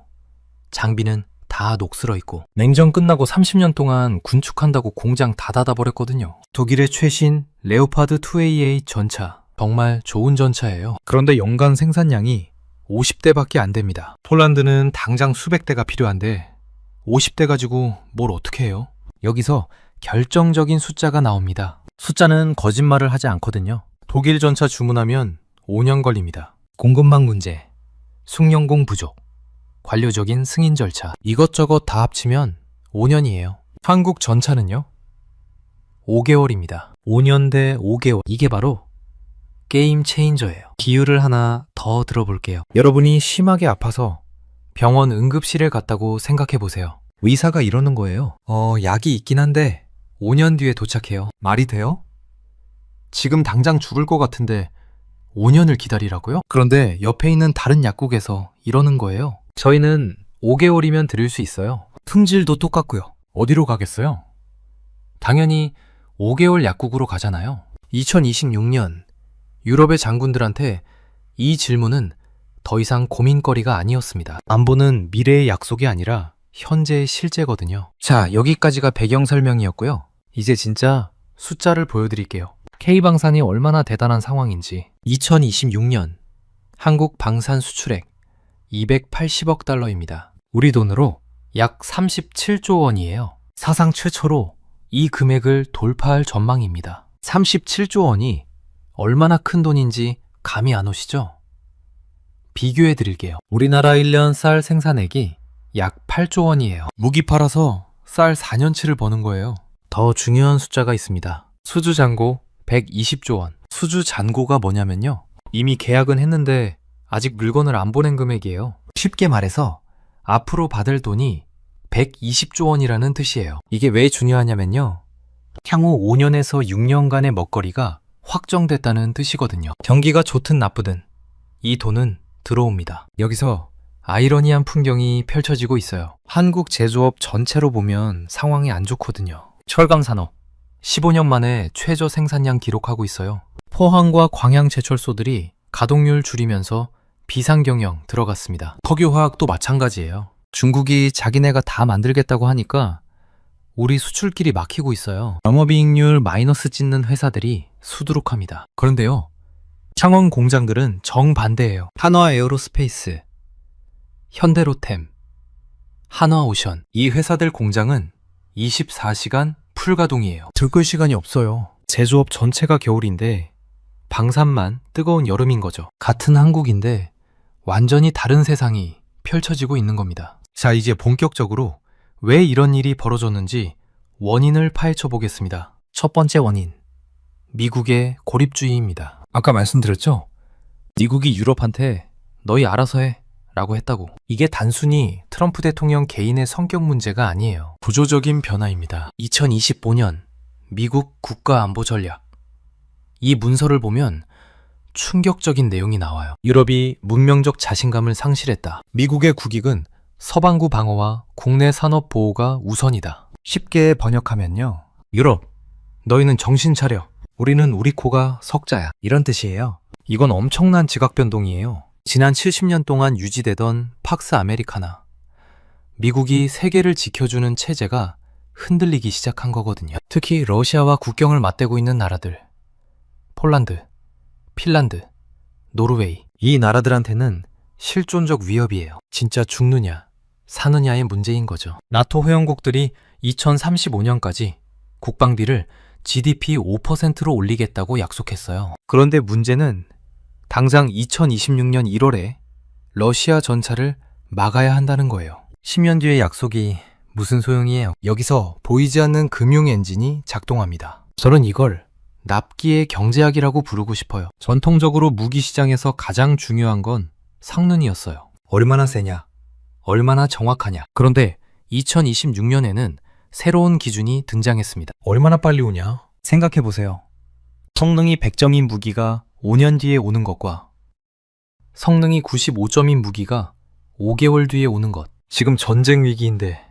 [SPEAKER 1] 장비는 다 녹슬어 있고 냉전 끝나고 30년 동안 군축한다고 공장 다 닫아버렸거든요. 독일의 최신 레오파드 2AA 전차, 정말 좋은 전차예요. 그런데 연간 생산량이 50대밖에 안 됩니다. 폴란드는 당장 수백 대가 필요한데 50대 가지고 뭘 어떻게 해요? 여기서 결정적인 숫자가 나옵니다. 숫자는 거짓말을 하지 않거든요. 독일 전차 주문하면 5년 걸립니다. 공급망 문제, 숙련공 부족, 관료적인 승인 절차, 이것저것 다 합치면 5년이에요. 한국 전차는요? 5개월입니다. 5년 대 5개월. 이게 바로 게임 체인저예요. 비유를 하나 더 들어볼게요. 여러분이 심하게 아파서 병원 응급실에 갔다고 생각해 보세요. 의사가 이러는 거예요. 약이 있긴 한데 5년 뒤에 도착해요. 말이 돼요? 지금 당장 죽을 것 같은데 5년을 기다리라고요? 그런데 옆에 있는 다른 약국에서 이러는 거예요. 저희는 5개월이면 드릴 수 있어요. 품질도 똑같고요. 어디로 가겠어요? 당연히 5개월 약국으로 가잖아요. 2026년 유럽의 장군들한테 이 질문은 더 이상 고민거리가 아니었습니다. 안보는 미래의 약속이 아니라 현재의 실제거든요. 자, 여기까지가 배경 설명이었고요. 이제 진짜 숫자를 보여드릴게요. K방산이 얼마나 대단한 상황인지. 2026년 한국 방산 수출액 280억 달러입니다. 우리 돈으로 약 37조 원이에요. 사상 최초로 이 금액을 돌파할 전망입니다. 37조 원이 얼마나 큰 돈인지 감이 안 오시죠? 비교해 드릴게요. 우리나라 1년 쌀 생산액이 약 8조 원이에요. 무기 팔아서 쌀 4년치를 버는 거예요. 더 중요한 숫자가 있습니다. 수주 잔고 120조 원. 수주 잔고가 뭐냐면요. 이미 계약은 했는데 아직 물건을 안 보낸 금액이에요. 쉽게 말해서 앞으로 받을 돈이 120조 원이라는 뜻이에요. 이게 왜 중요하냐면요. 향후 5년에서 6년간의 먹거리가 확정됐다는 뜻이거든요. 경기가 좋든 나쁘든 이 돈은 들어옵니다. 여기서 아이러니한 풍경이 펼쳐지고 있어요. 한국 제조업 전체로 보면 상황이 안 좋거든요. 철강 산업 15년 만에 최저 생산량 기록하고 있어요. 포항과 광양 제철소들이 가동률 줄이면서 비상경영 들어갔습니다. 석유화학도 마찬가지예요. 중국이 자기네가 다 만들겠다고 하니까 우리 수출길이 막히고 있어요. 영업이익률 마이너스 찍는 회사들이 수두룩합니다. 그런데요, 창원 공장들은 정반대예요. 한화 에어로스페이스, 현대로템, 한화오션, 이 회사들 공장은 24시간 풀가동이에요. 들끓 시간이 없어요. 제조업 전체가 겨울인데 방산만 뜨거운 여름인 거죠. 같은 한국인데 완전히 다른 세상이 펼쳐지고 있는 겁니다. 자, 이제 본격적으로 왜 이런 일이 벌어졌는지 원인을 파헤쳐 보겠습니다. 첫 번째 원인, 미국의 고립주의입니다. 아까 말씀드렸죠? 미국이 유럽한테 너희 알아서 해 라고 했다고. 이게 단순히 트럼프 대통령 개인의 성격 문제가 아니에요. 구조적인 변화입니다. 2025년 미국 국가안보전략. 이 문서를 보면 충격적인 내용이 나와요. 유럽이 문명적 자신감을 상실했다. 미국의 국익은 서방구 방어와 국내 산업 보호가 우선이다. 쉽게 번역하면요. 유럽, 너희는 정신 차려. 우리는 우리 코가 석자야. 이런 뜻이에요. 이건 엄청난 지각 변동이에요. 지난 70년 동안 유지되던 팍스 아메리카나, 미국이 세계를 지켜주는 체제가 흔들리기 시작한 거거든요. 특히 러시아와 국경을 맞대고 있는 나라들, 폴란드, 핀란드, 노르웨이, 이 나라들한테는 실존적 위협이에요. 진짜 죽느냐, 사느냐의 문제인 거죠. 나토 회원국들이 2035년까지 국방비를 GDP 5%로 올리겠다고 약속했어요. 그런데 문제는 당장 2026년 1월에 러시아 전차를 막아야 한다는 거예요. 10년 뒤의 약속이 무슨 소용이에요? 여기서 보이지 않는 금융 엔진이 작동합니다. 저는 이걸 납기의 경제학이라고 부르고 싶어요. 전통적으로 무기 시장에서 가장 중요한 건 성능이었어요. 얼마나 세냐, 얼마나 정확하냐. 그런데 2026년에는 새로운 기준이 등장했습니다. 얼마나 빨리 오냐? 생각해보세요. 성능이 100점인 무기가 5년 뒤에 오는 것과 성능이 95점인 무기가 5개월 뒤에 오는 것. 지금 전쟁 위기인데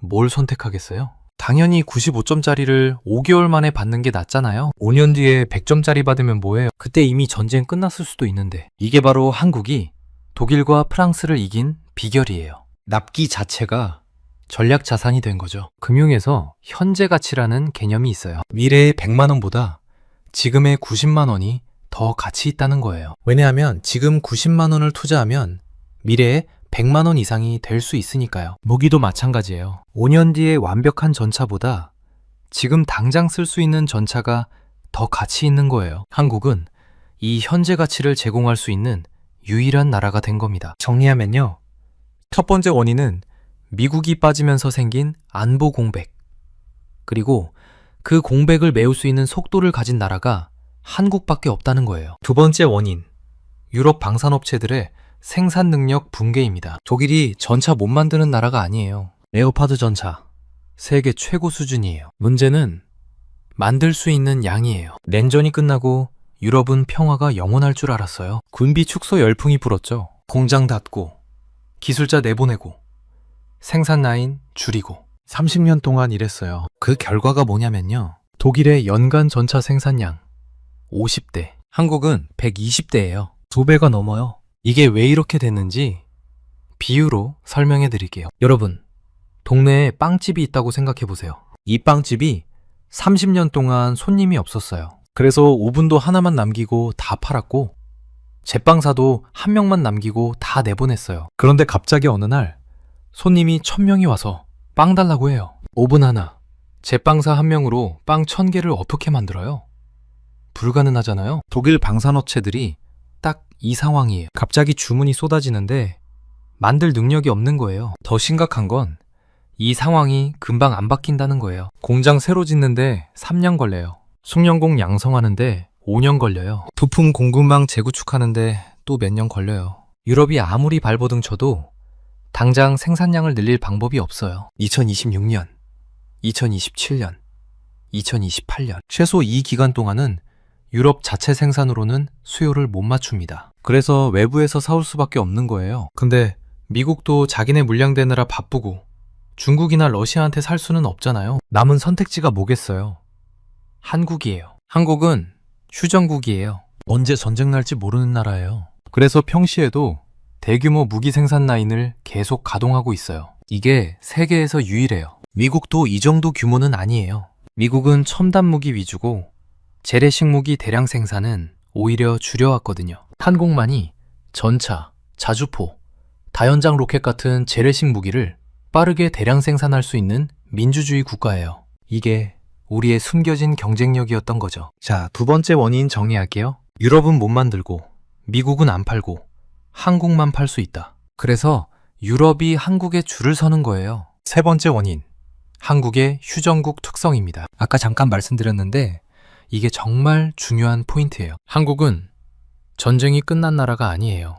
[SPEAKER 1] 뭘 선택하겠어요? 당연히 95점짜리를 5개월 만에 받는 게 낫잖아요. 5년 뒤에 100점짜리 받으면 뭐해요? 그때 이미 전쟁 끝났을 수도 있는데. 이게 바로 한국이 독일과 프랑스를 이긴 비결이에요. 납기 자체가 전략 자산이 된 거죠. 금융에서 현재 가치라는 개념이 있어요. 미래의 100만 원보다 지금의 90만 원이 더 가치 있다는 거예요. 왜냐하면 지금 90만 원을 투자하면 미래에 100만 원 이상이 될 수 있으니까요. 무기도 마찬가지예요. 5년 뒤에 완벽한 전차보다 지금 당장 쓸 수 있는 전차가 더 가치 있는 거예요. 한국은 이 현재 가치를 제공할 수 있는 유일한 나라가 된 겁니다. 정리하면요. 첫 번째 원인은 미국이 빠지면서 생긴 안보 공백. 그리고 그 공백을 메울 수 있는 속도를 가진 나라가 한국밖에 없다는 거예요. 두 번째 원인, 유럽 방산업체들의 생산 능력 붕괴입니다. 독일이 전차 못 만드는 나라가 아니에요. 레오파드 전차, 세계 최고 수준이에요. 문제는 만들 수 있는 양이에요. 냉전이 끝나고 유럽은 평화가 영원할 줄 알았어요. 군비 축소 열풍이 불었죠. 공장 닫고, 기술자 내보내고, 생산 라인 줄이고 30년 동안 일했어요. 그 결과가 뭐냐면요. 독일의 연간 전차 생산량 50대, 한국은 120대예요. 2배가 넘어요. 이게 왜 이렇게 됐는지 비유로 설명해 드릴게요. 여러분, 동네에 빵집이 있다고 생각해 보세요. 이 빵집이 30년 동안 손님이 없었어요. 그래서 오븐도 하나만 남기고 다 팔았고, 제빵사도 한 명만 남기고 다 내보냈어요. 그런데 갑자기 어느 날 손님이 1000명이 와서 빵 달라고 해요. 오븐 하나, 제빵사 한 명으로 빵 1000개를 어떻게 만들어요? 불가능하잖아요. 독일 방산업체들이 딱 이 상황이에요. 갑자기 주문이 쏟아지는데 만들 능력이 없는 거예요. 더 심각한 건 이 상황이 금방 안 바뀐다는 거예요. 공장 새로 짓는데 3년 걸려요. 숙련공 양성하는데 5년 걸려요. 부품 공급망 재구축하는데 또 몇 년 걸려요. 유럽이 아무리 발버둥 쳐도 당장 생산량을 늘릴 방법이 없어요. 2026년, 2027년, 2028년 최소 이 기간 동안은 유럽 자체 생산으로는 수요를 못 맞춥니다. 그래서 외부에서 사올 수밖에 없는 거예요. 근데 미국도 자기네 물량 대느라 바쁘고 중국이나 러시아한테 살 수는 없잖아요. 남은 선택지가 뭐겠어요? 한국이에요. 한국은 휴전국이에요. 언제 전쟁 날지 모르는 나라예요. 그래서 평시에도 대규모 무기 생산 라인을 계속 가동하고 있어요. 이게 세계에서 유일해요. 미국도 이 정도 규모는 아니에요. 미국은 첨단 무기 위주고 재래식 무기 대량 생산은 오히려 줄여왔거든요. 한국만이 전차, 자주포, 다연장 로켓 같은 재래식 무기를 빠르게 대량 생산할 수 있는 민주주의 국가예요. 이게 우리의 숨겨진 경쟁력이었던 거죠. 자, 두 번째 원인 정리할게요. 유럽은 못 만들고 미국은 안 팔고 한국만 팔 수 있다. 그래서 유럽이 한국에 줄을 서는 거예요. 세 번째 원인, 한국의 휴전국 특성입니다. 아까 잠깐 말씀드렸는데 이게 정말 중요한 포인트예요. 한국은 전쟁이 끝난 나라가 아니에요.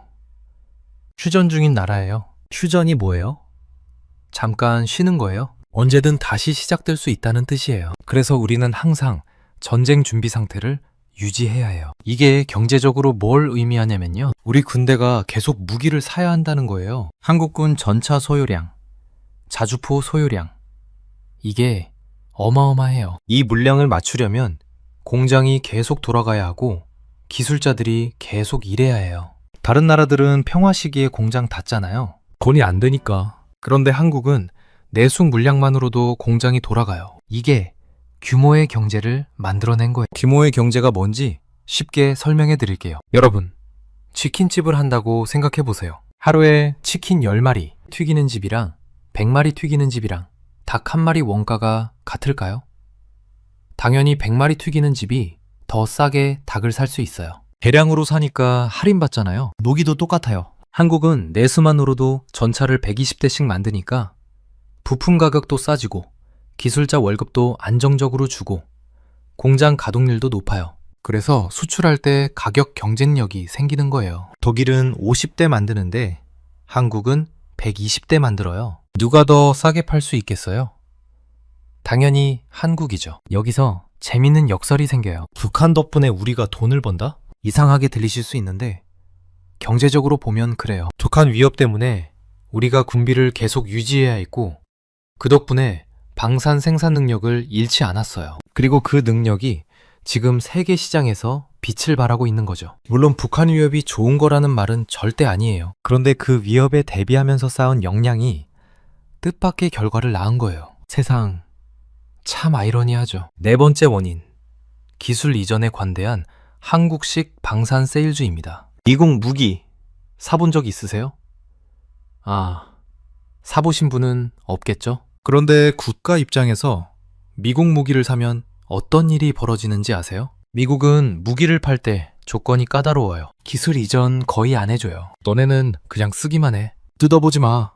[SPEAKER 1] 휴전 중인 나라예요. 휴전이 뭐예요? 잠깐 쉬는 거예요. 언제든 다시 시작될 수 있다는 뜻이에요. 그래서 우리는 항상 전쟁 준비 상태를 유지해야 해요. 이게 경제적으로 뭘 의미하냐면요. 우리 군대가 계속 무기를 사야 한다는 거예요. 한국군 전차 소요량, 자주포 소요량, 이게 어마어마해요. 이 물량을 맞추려면 공장이 계속 돌아가야 하고 기술자들이 계속 일해야 해요. 다른 나라들은 평화 시기에 공장 닫잖아요. 돈이 안 되니까. 그런데 한국은 내수 물량만으로도 공장이 돌아가요. 이게 규모의 경제를 만들어낸 거예요. 규모의 경제가 뭔지 쉽게 설명해 드릴게요. 여러분, 치킨집을 한다고 생각해 보세요. 하루에 치킨 10마리 튀기는 집이랑 100마리 튀기는 집이랑 닭 한 마리 원가가 같을까요? 당연히 100마리 튀기는 집이 더 싸게 닭을 살 수 있어요. 대량으로 사니까 할인받잖아요. 무기도 똑같아요. 한국은 내수만으로도 전차를 120대씩 만드니까 부품 가격도 싸지고 기술자 월급도 안정적으로 주고 공장 가동률도 높아요. 그래서 수출할 때 가격 경쟁력이 생기는 거예요. 독일은 50대 만드는데 한국은 120대 만들어요. 누가 더 싸게 팔 수 있겠어요? 당연히 한국이죠. 여기서 재밌는 역설이 생겨요. 북한 덕분에 우리가 돈을 번다? 이상하게 들리실 수 있는데 경제적으로 보면 그래요. 북한 위협 때문에 우리가 군비를 계속 유지해야 했고 그 덕분에 방산 생산 능력을 잃지 않았어요. 그리고 그 능력이 지금 세계 시장에서 빛을 발하고 있는 거죠. 물론 북한 위협이 좋은 거라는 말은 절대 아니에요. 그런데 그 위협에 대비하면서 쌓은 역량이 뜻밖의 결과를 낳은 거예요. 세상 참 아이러니하죠. 네 번째 원인, 기술 이전에 관대한 한국식 방산 세일주의입니다. 미국 무기 사본 적 있으세요? 사보신 분은 없겠죠? 그런데 국가 입장에서 미국 무기를 사면 어떤 일이 벌어지는지 아세요? 미국은 무기를 팔 때 조건이 까다로워요. 기술 이전 거의 안 해줘요. 너네는 그냥 쓰기만 해. 뜯어보지 마.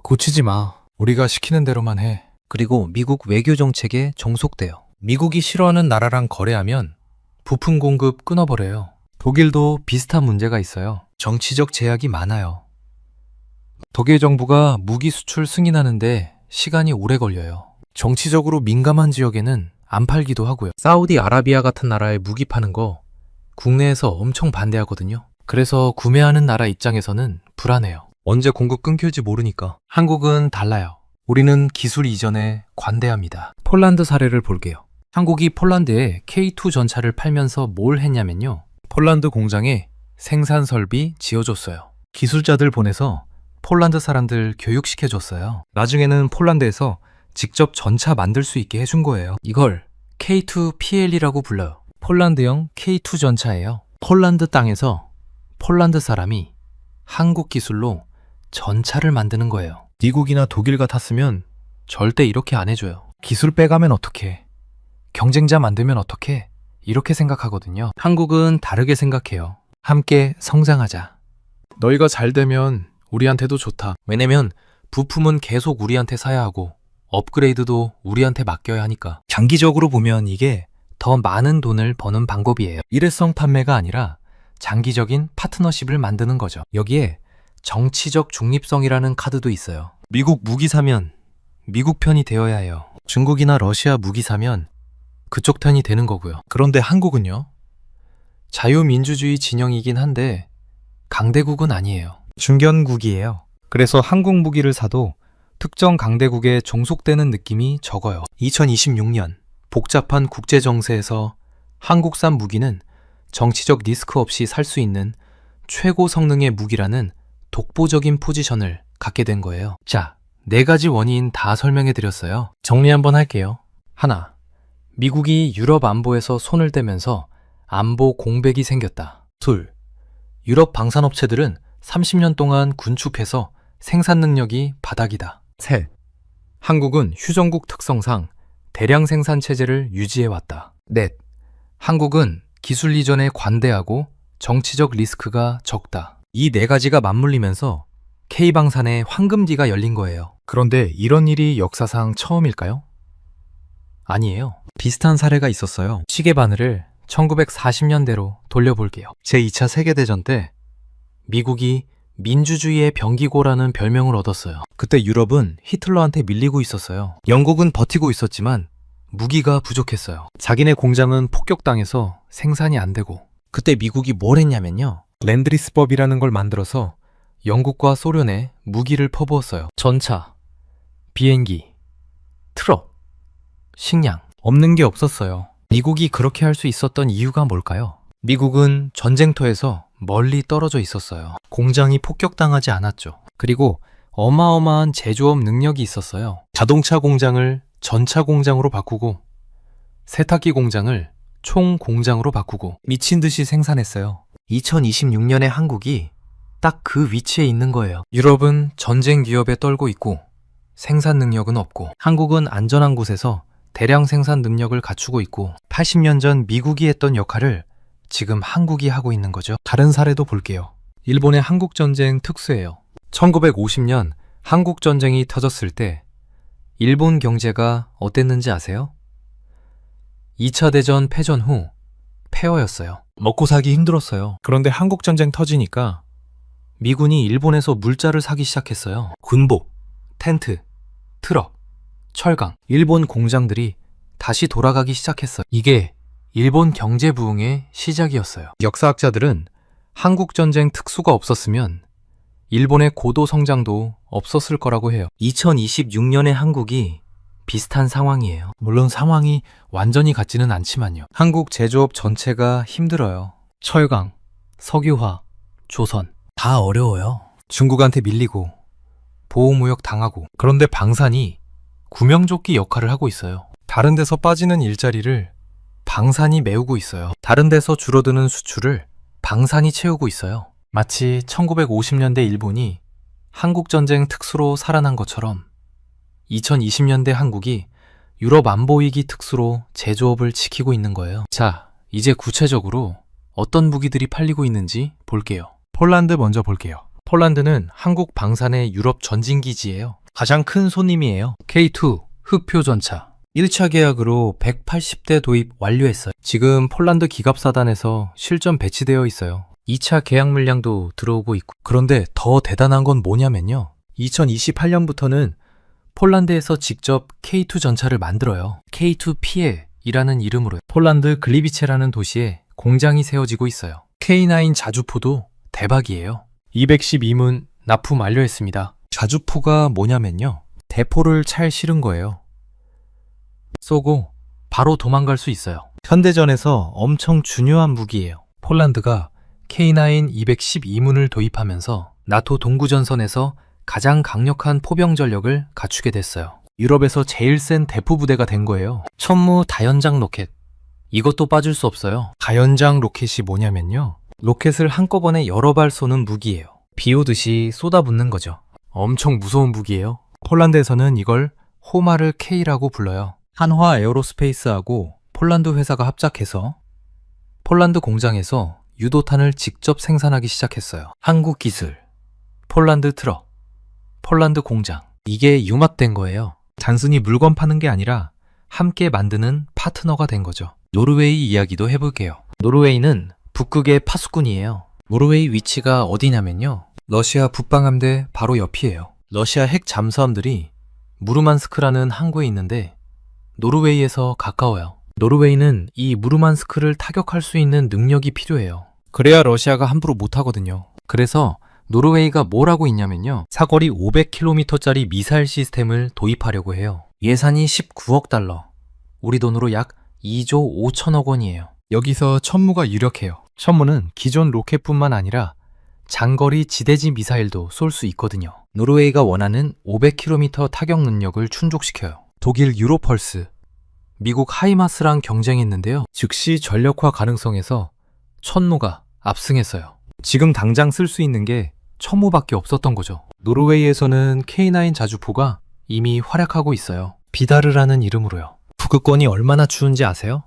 [SPEAKER 1] 고치지 마. 우리가 시키는 대로만 해. 그리고 미국 외교 정책에 종속돼요. 미국이 싫어하는 나라랑 거래하면 부품 공급 끊어버려요. 독일도 비슷한 문제가 있어요. 정치적 제약이 많아요. 독일 정부가 무기 수출 승인하는데 시간이 오래 걸려요. 정치적으로 민감한 지역에는 안 팔기도 하고요. 사우디아라비아 같은 나라에 무기 파는 거 국내에서 엄청 반대하거든요. 그래서 구매하는 나라 입장에서는 불안해요. 언제 공급 끊길지 모르니까. 한국은 달라요. 우리는 기술 이전에 관대합니다. 폴란드 사례를 볼게요. 한국이 폴란드에 K2 전차를 팔면서 뭘 했냐면요. 폴란드 공장에 생산 설비 지어줬어요. 기술자들 보내서 폴란드 사람들 교육시켜줬어요. 나중에는 폴란드에서 직접 전차 만들 수 있게 해준 거예요. 이걸 K2PL이라고 불러요. 폴란드형 K2 전차예요. 폴란드 땅에서 폴란드 사람이 한국 기술로 전차를 만드는 거예요. 미국이나 독일 같았으면 절대 이렇게 안 해줘요. 기술 빼가면 어떡해? 경쟁자 만들면 어떡해? 이렇게 생각하거든요. 한국은 다르게 생각해요. 함께 성장하자. 너희가 잘 되면 우리한테도 좋다. 왜냐면 부품은 계속 우리한테 사야 하고 업그레이드도 우리한테 맡겨야 하니까. 장기적으로 보면 이게 더 많은 돈을 버는 방법이에요. 일회성 판매가 아니라 장기적인 파트너십을 만드는 거죠. 여기에 정치적 중립성이라는 카드도 있어요. 미국 무기 사면 미국 편이 되어야 해요. 중국이나 러시아 무기 사면 그쪽 편이 되는 거고요. 그런데 한국은요? 자유민주주의 진영이긴 한데 강대국은 아니에요. 중견국이에요. 그래서 한국 무기를 사도 특정 강대국에 종속되는 느낌이 적어요. 2026년 복잡한 국제 정세에서 한국산 무기는 정치적 리스크 없이 살 수 있는 최고 성능의 무기라는 독보적인 포지션을 갖게 된 거예요. 자, 4가지 원인 다 설명해 드렸어요. 정리 한번 할게요. 하나, 미국이 유럽 안보에서 손을 대면서 안보 공백이 생겼다. 둘, 유럽 방산업체들은 30년 동안 군축해서 생산 능력이 바닥이다. 셋, 한국은 휴전국 특성상 대량 생산 체제를 유지해왔다. 넷, 한국은 기술 이전에 관대하고 정치적 리스크가 적다. 이 4가지가 맞물리면서 K방산의 황금기가 열린 거예요. 그런데 이런 일이 역사상 처음일까요? 아니에요. 비슷한 사례가 있었어요. 시계 바늘을 1940년대로 돌려볼게요. 제2차 세계대전 때 미국이 민주주의의 병기고라는 별명을 얻었어요. 그때 유럽은 히틀러한테 밀리고 있었어요. 영국은 버티고 있었지만 무기가 부족했어요. 자기네 공장은 폭격당해서 생산이 안 되고, 그때 미국이 뭘 했냐면요. 랜드리스법이라는 걸 만들어서 영국과 소련에 무기를 퍼부었어요. 전차, 비행기, 트럭, 식량, 없는 게 없었어요. 미국이 그렇게 할 수 있었던 이유가 뭘까요? 미국은 전쟁터에서 멀리 떨어져 있었어요. 공장이 폭격당하지 않았죠. 그리고 어마어마한 제조업 능력이 있었어요. 자동차 공장을 전차 공장으로 바꾸고 세탁기 공장을 총 공장으로 바꾸고 미친 듯이 생산했어요. 2026년에 한국이 딱 그 위치에 있는 거예요. 유럽은 전쟁 위협에 떨고 있고 생산 능력은 없고, 한국은 안전한 곳에서 대량 생산 능력을 갖추고 있고, 80년 전 미국이 했던 역할을 지금 한국이 하고 있는 거죠. 다른 사례도 볼게요. 일본의 한국전쟁 특수예요. 1950년 한국전쟁이 터졌을 때 일본 경제가 어땠는지 아세요? 2차 대전 패전 후 폐허였어요. 먹고 살기 힘들었어요. 그런데 한국전쟁 터지니까 미군이 일본에서 물자를 사기 시작했어요. 군복, 텐트, 트럭, 철강, 일본 공장들이 다시 돌아가기 시작했어요. 이게 일본 경제 부흥의 시작이었어요. 역사학자들은 한국전쟁 특수가 없었으면 일본의 고도 성장도 없었을 거라고 해요. 2026년의 한국이 비슷한 상황이에요. 물론 상황이 완전히 같지는 않지만요. 한국 제조업 전체가 힘들어요. 철강, 석유화, 조선 다 어려워요. 중국한테 밀리고 보호무역 당하고. 그런데 방산이 구명조끼 역할을 하고 있어요. 다른 데서 빠지는 일자리를 방산이 메우고 있어요. 다른 데서 줄어드는 수출을 방산이 채우고 있어요. 마치 1950년대 일본이 한국전쟁 특수로 살아난 것처럼 2020년대 한국이 유럽 안보위기 특수로 제조업을 지키고 있는 거예요. 자, 이제 구체적으로 어떤 무기들이 팔리고 있는지 볼게요. 폴란드 먼저 볼게요. 폴란드는 한국 방산의 유럽 전진기지예요. 가장 큰 손님이에요. K2 흑표 전차 1차 계약으로 180대 도입 완료했어요. 지금 폴란드 기갑사단에서 실전 배치되어 있어요. 2차 계약 물량도 들어오고 있고. 그런데 더 대단한 건 뭐냐면요. 2028년부터는 폴란드에서 직접 K2 전차를 만들어요. K2 피에이라는 이름으로 폴란드 글리비체라는 도시에 공장이 세워지고 있어요. K9 자주포도 대박이에요. 212문 납품 완료했습니다. 자주포가 뭐냐면요. 대포를 찰 실은 거예요. 쏘고 바로 도망갈 수 있어요. 현대전에서 엄청 중요한 무기예요. 폴란드가 K9 212문을 도입하면서 나토 동구전선에서 가장 강력한 포병 전력을 갖추게 됐어요. 유럽에서 제일 센 대포 부대가 된 거예요. 천무 다연장 로켓. 이것도 빠질 수 없어요. 다연장 로켓이 뭐냐면요. 로켓을 한꺼번에 여러 발 쏘는 무기예요. 비 오듯이 쏟아붓는 거죠. 엄청 무서운 무기예요. 폴란드에서는 이걸 호마르 K라고 불러요. 한화 에어로스페이스하고 폴란드 회사가 합작해서 폴란드 공장에서 유도탄을 직접 생산하기 시작했어요. 한국 기술, 폴란드 트럭, 폴란드 공장. 이게 융합된 거예요. 단순히 물건 파는 게 아니라 함께 만드는 파트너가 된 거죠. 노르웨이 이야기도 해볼게요. 노르웨이는 북극의 파수꾼이에요. 노르웨이 위치가 어디냐면요. 러시아 북방함대 바로 옆이에요. 러시아 핵 잠수함들이 무르만스크라는 항구에 있는데 노르웨이에서 가까워요. 노르웨이는 이 무르만스크를 타격할 수 있는 능력이 필요해요. 그래야 러시아가 함부로 못하거든요. 그래서 노르웨이가 뭘 하고 있냐면요. 사거리 500km짜리 미사일 시스템을 도입하려고 해요. 예산이 19억 달러. 우리 돈으로 약 2조 5천억 원이에요. 여기서 천무가 유력해요. 천무는 기존 로켓뿐만 아니라 장거리 지대지 미사일도 쏠 수 있거든요. 노르웨이가 원하는 500km 타격 능력을 충족시켜요. 독일 유로펄스, 미국 하이마스랑 경쟁했는데요. 즉시 전력화 가능성에서 천무가 압승했어요. 지금 당장 쓸 수 있는 게 천무밖에 없었던 거죠. 노르웨이에서는 K9 자주포가 이미 활약하고 있어요. 비다르라는 이름으로요. 북극권이 얼마나 추운지 아세요?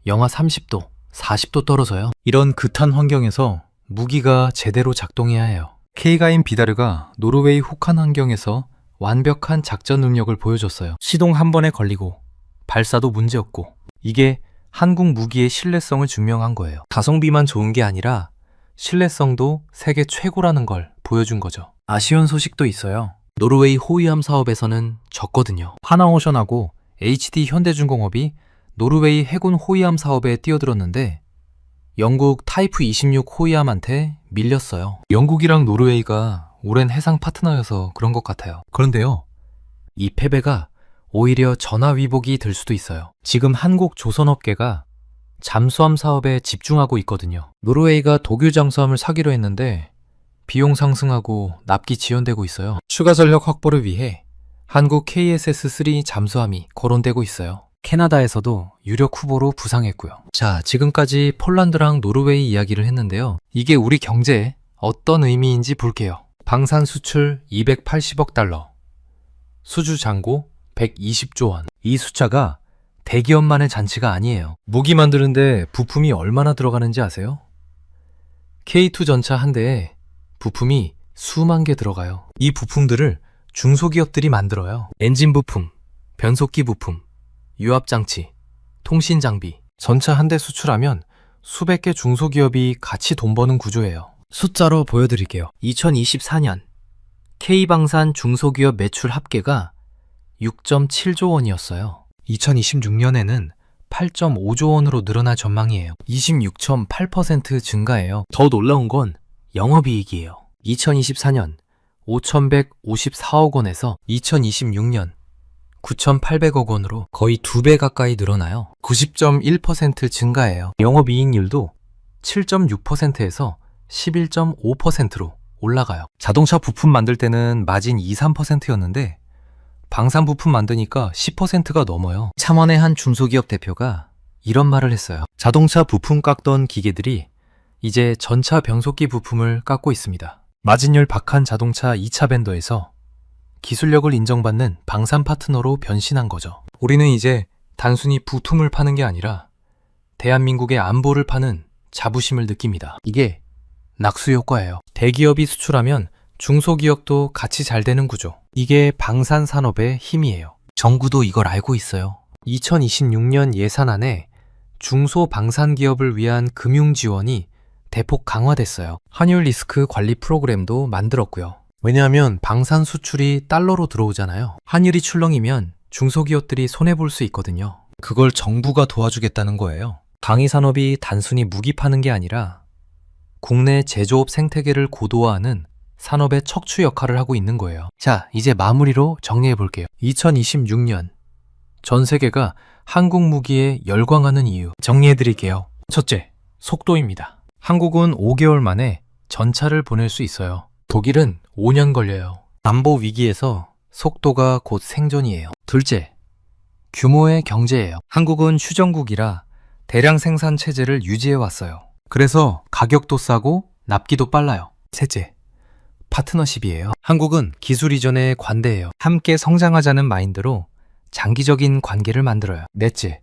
[SPEAKER 1] 영하 30도, 40도 떨어져요. 이런 극한 환경에서 무기가 제대로 작동해야 해요. K가인 비다르가 노르웨이 혹한 환경에서 완벽한 작전 능력을 보여줬어요. 시동 한 번에 걸리고 발사도 문제없고 이게 한국 무기의 신뢰성을 증명한 거예요. 가성비만 좋은 게 아니라 신뢰성도 세계 최고라는 걸 보여준 거죠. 아쉬운 소식도 있어요. 노르웨이 호위함 사업에서는 졌거든요. 하나오션하고 HD 현대중공업이 노르웨이 해군 호위함 사업에 뛰어들었는데 영국 타이프 26 호위함한테 밀렸어요. 영국이랑 노르웨이가 오랜 해상 파트너여서 그런 것 같아요. 그런데요, 이 패배가 오히려 전화위복이 될 수도 있어요. 지금 한국 조선업계가 잠수함 사업에 집중하고 있거든요. 노르웨이가 독일 잠수함을 사기로 했는데 비용 상승하고 납기 지연되고 있어요. 추가 전력 확보를 위해 한국 KSS-3 잠수함이 거론되고 있어요. 캐나다에서도 유력 후보로 부상했고요. 자, 지금까지 폴란드랑 노르웨이 이야기를 했는데요. 이게 우리 경제에 어떤 의미인지 볼게요. 방산 수출 280억 달러, 수주 잔고 120조 원. 이 숫자가 대기업만의 잔치가 아니에요. 무기 만드는데 부품이 얼마나 들어가는지 아세요? K2 전차 한 대에 부품이 수만 개 들어가요. 이 부품들을 중소기업들이 만들어요. 엔진 부품, 변속기 부품, 유압장치, 통신장비. 전차 한 대 수출하면 수백 개 중소기업이 같이 돈 버는 구조예요. 숫자로 보여드릴게요. 2024년 K방산 중소기업 매출 합계가 6.7조 원이었어요. 2026년에는 8.5조 원으로 늘어날 전망이에요. 26.8% 증가예요. 더 놀라운 건 영업이익이에요. 2024년 5,154억 원에서 2026년 9,800억 원으로 거의 2배 가까이 늘어나요. 90.1% 증가해요. 영업이익률도 7.6%에서 11.5%로 올라가요. 자동차 부품 만들 때는 마진 2~3%였는데 방산 부품 만드니까 10%가 넘어요. 참원의 한 중소기업 대표가 이런 말을 했어요. 자동차 부품 깎던 기계들이 이제 전차 변속기 부품을 깎고 있습니다. 마진율 박한 자동차 2차 벤더에서 기술력을 인정받는 방산 파트너로 변신한 거죠. 우리는 이제 단순히 부품을 파는 게 아니라 대한민국의 안보를 파는 자부심을 느낍니다. 이게 낙수 효과예요. 대기업이 수출하면 중소기업도 같이 잘 되는 구조. 이게 방산 산업의 힘이에요. 정부도 이걸 알고 있어요. 2026년 예산안에 중소방산기업을 위한 금융 지원이 대폭 강화됐어요. 환율 리스크 관리 프로그램도 만들었고요. 왜냐하면 방산 수출이 달러로 들어오잖아요. 환율이 출렁이면 중소기업들이 손해볼 수 있거든요. 그걸 정부가 도와주겠다는 거예요. 방위 산업이 단순히 무기 파는 게 아니라 국내 제조업 생태계를 고도화하는 산업의 척추 역할을 하고 있는 거예요. 자, 이제 마무리로 정리해 볼게요. 2026년 전 세계가 한국 무기에 열광하는 이유 정리해 드릴게요. 첫째, 속도입니다. 한국은 5개월 만에 전차를 보낼 수 있어요. 독일은 5년 걸려요. 안보 위기에서 속도가 곧 생존이에요. 둘째, 규모의 경제예요. 한국은 휴전국이라 대량 생산 체제를 유지해 왔어요. 그래서 가격도 싸고 납기도 빨라요. 셋째, 파트너십이에요. 한국은 기술 이전에 관대해요. 함께 성장하자는 마인드로 장기적인 관계를 만들어요. 넷째,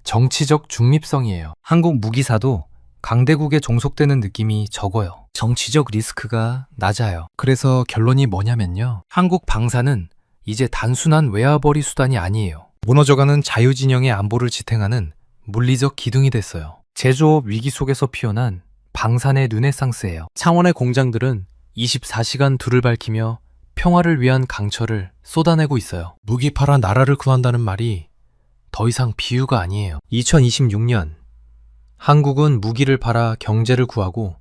[SPEAKER 1] 정치적 중립성이에요. 한국 무기사도 강대국에 종속되는 느낌이 적어요. 정치적 리스크가 낮아요. 그래서 결론이 뭐냐면요. 한국 방사는 이제 단순한 외화벌이 수단이 아니에요. 무너져가는 자유진영의 안보를 지탱하는 물리적 기둥이 됐어요. 제조업 위기 속에서 피어난 방산의 르네상스예요. 창원의 공장들은 24시간 불을 밝히며 평화를 위한 강철을 쏟아내고 있어요. 무기 팔아 나라를 구한다는 말이 더 이상 비유가 아니에요. 2026년 한국은 무기를 팔아 경제를 구하고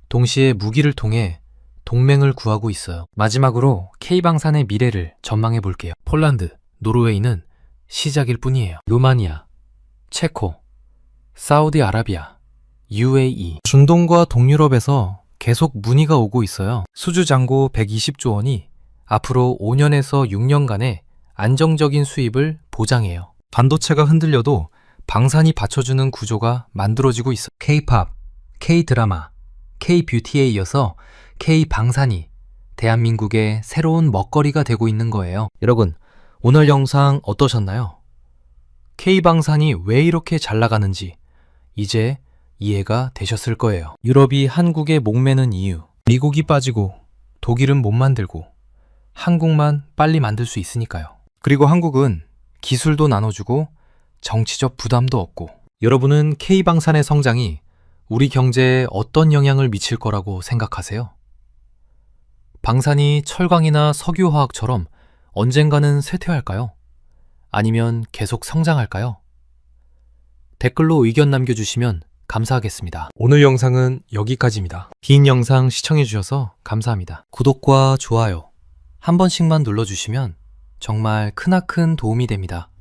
[SPEAKER 1] 동시에 무기를 통해 동맹을 구하고 있어요. 마지막으로 K방산의 미래를 전망해 볼게요. 폴란드, 노르웨이는 시작일 뿐이에요. 루마니아, 체코, 사우디아라비아, UAE, 중동과 동유럽에서 계속 문의가 오고 있어요. 수주 잔고 120조 원이 앞으로 5년에서 6년간의 안정적인 수입을 보장해요. 반도체가 흔들려도 방산이 받쳐주는 구조가 만들어지고 있어요. K-팝, K-드라마, K-뷰티에 이어서 K-방산이 대한민국의 새로운 먹거리가 되고 있는 거예요. 여러분, 오늘 영상 어떠셨나요? K-방산이 왜 이렇게 잘 나가는지 이제 이해가 되셨을 거예요. 유럽이 한국에 목매는 이유, 미국이 빠지고 독일은 못 만들고 한국만 빨리 만들 수 있으니까요. 그리고 한국은 기술도 나눠주고 정치적 부담도 없고. 여러분은 K방산의 성장이 우리 경제에 어떤 영향을 미칠 거라고 생각하세요? 방산이 철강이나 석유화학처럼 언젠가는 쇠퇴할까요? 아니면 계속 성장할까요? 댓글로 의견 남겨주시면 감사하겠습니다. 오늘 영상은 여기까지입니다. 긴 영상 시청해주셔서 감사합니다. 구독과 좋아요 한 번씩만 눌러주시면 정말 크나큰 도움이 됩니다.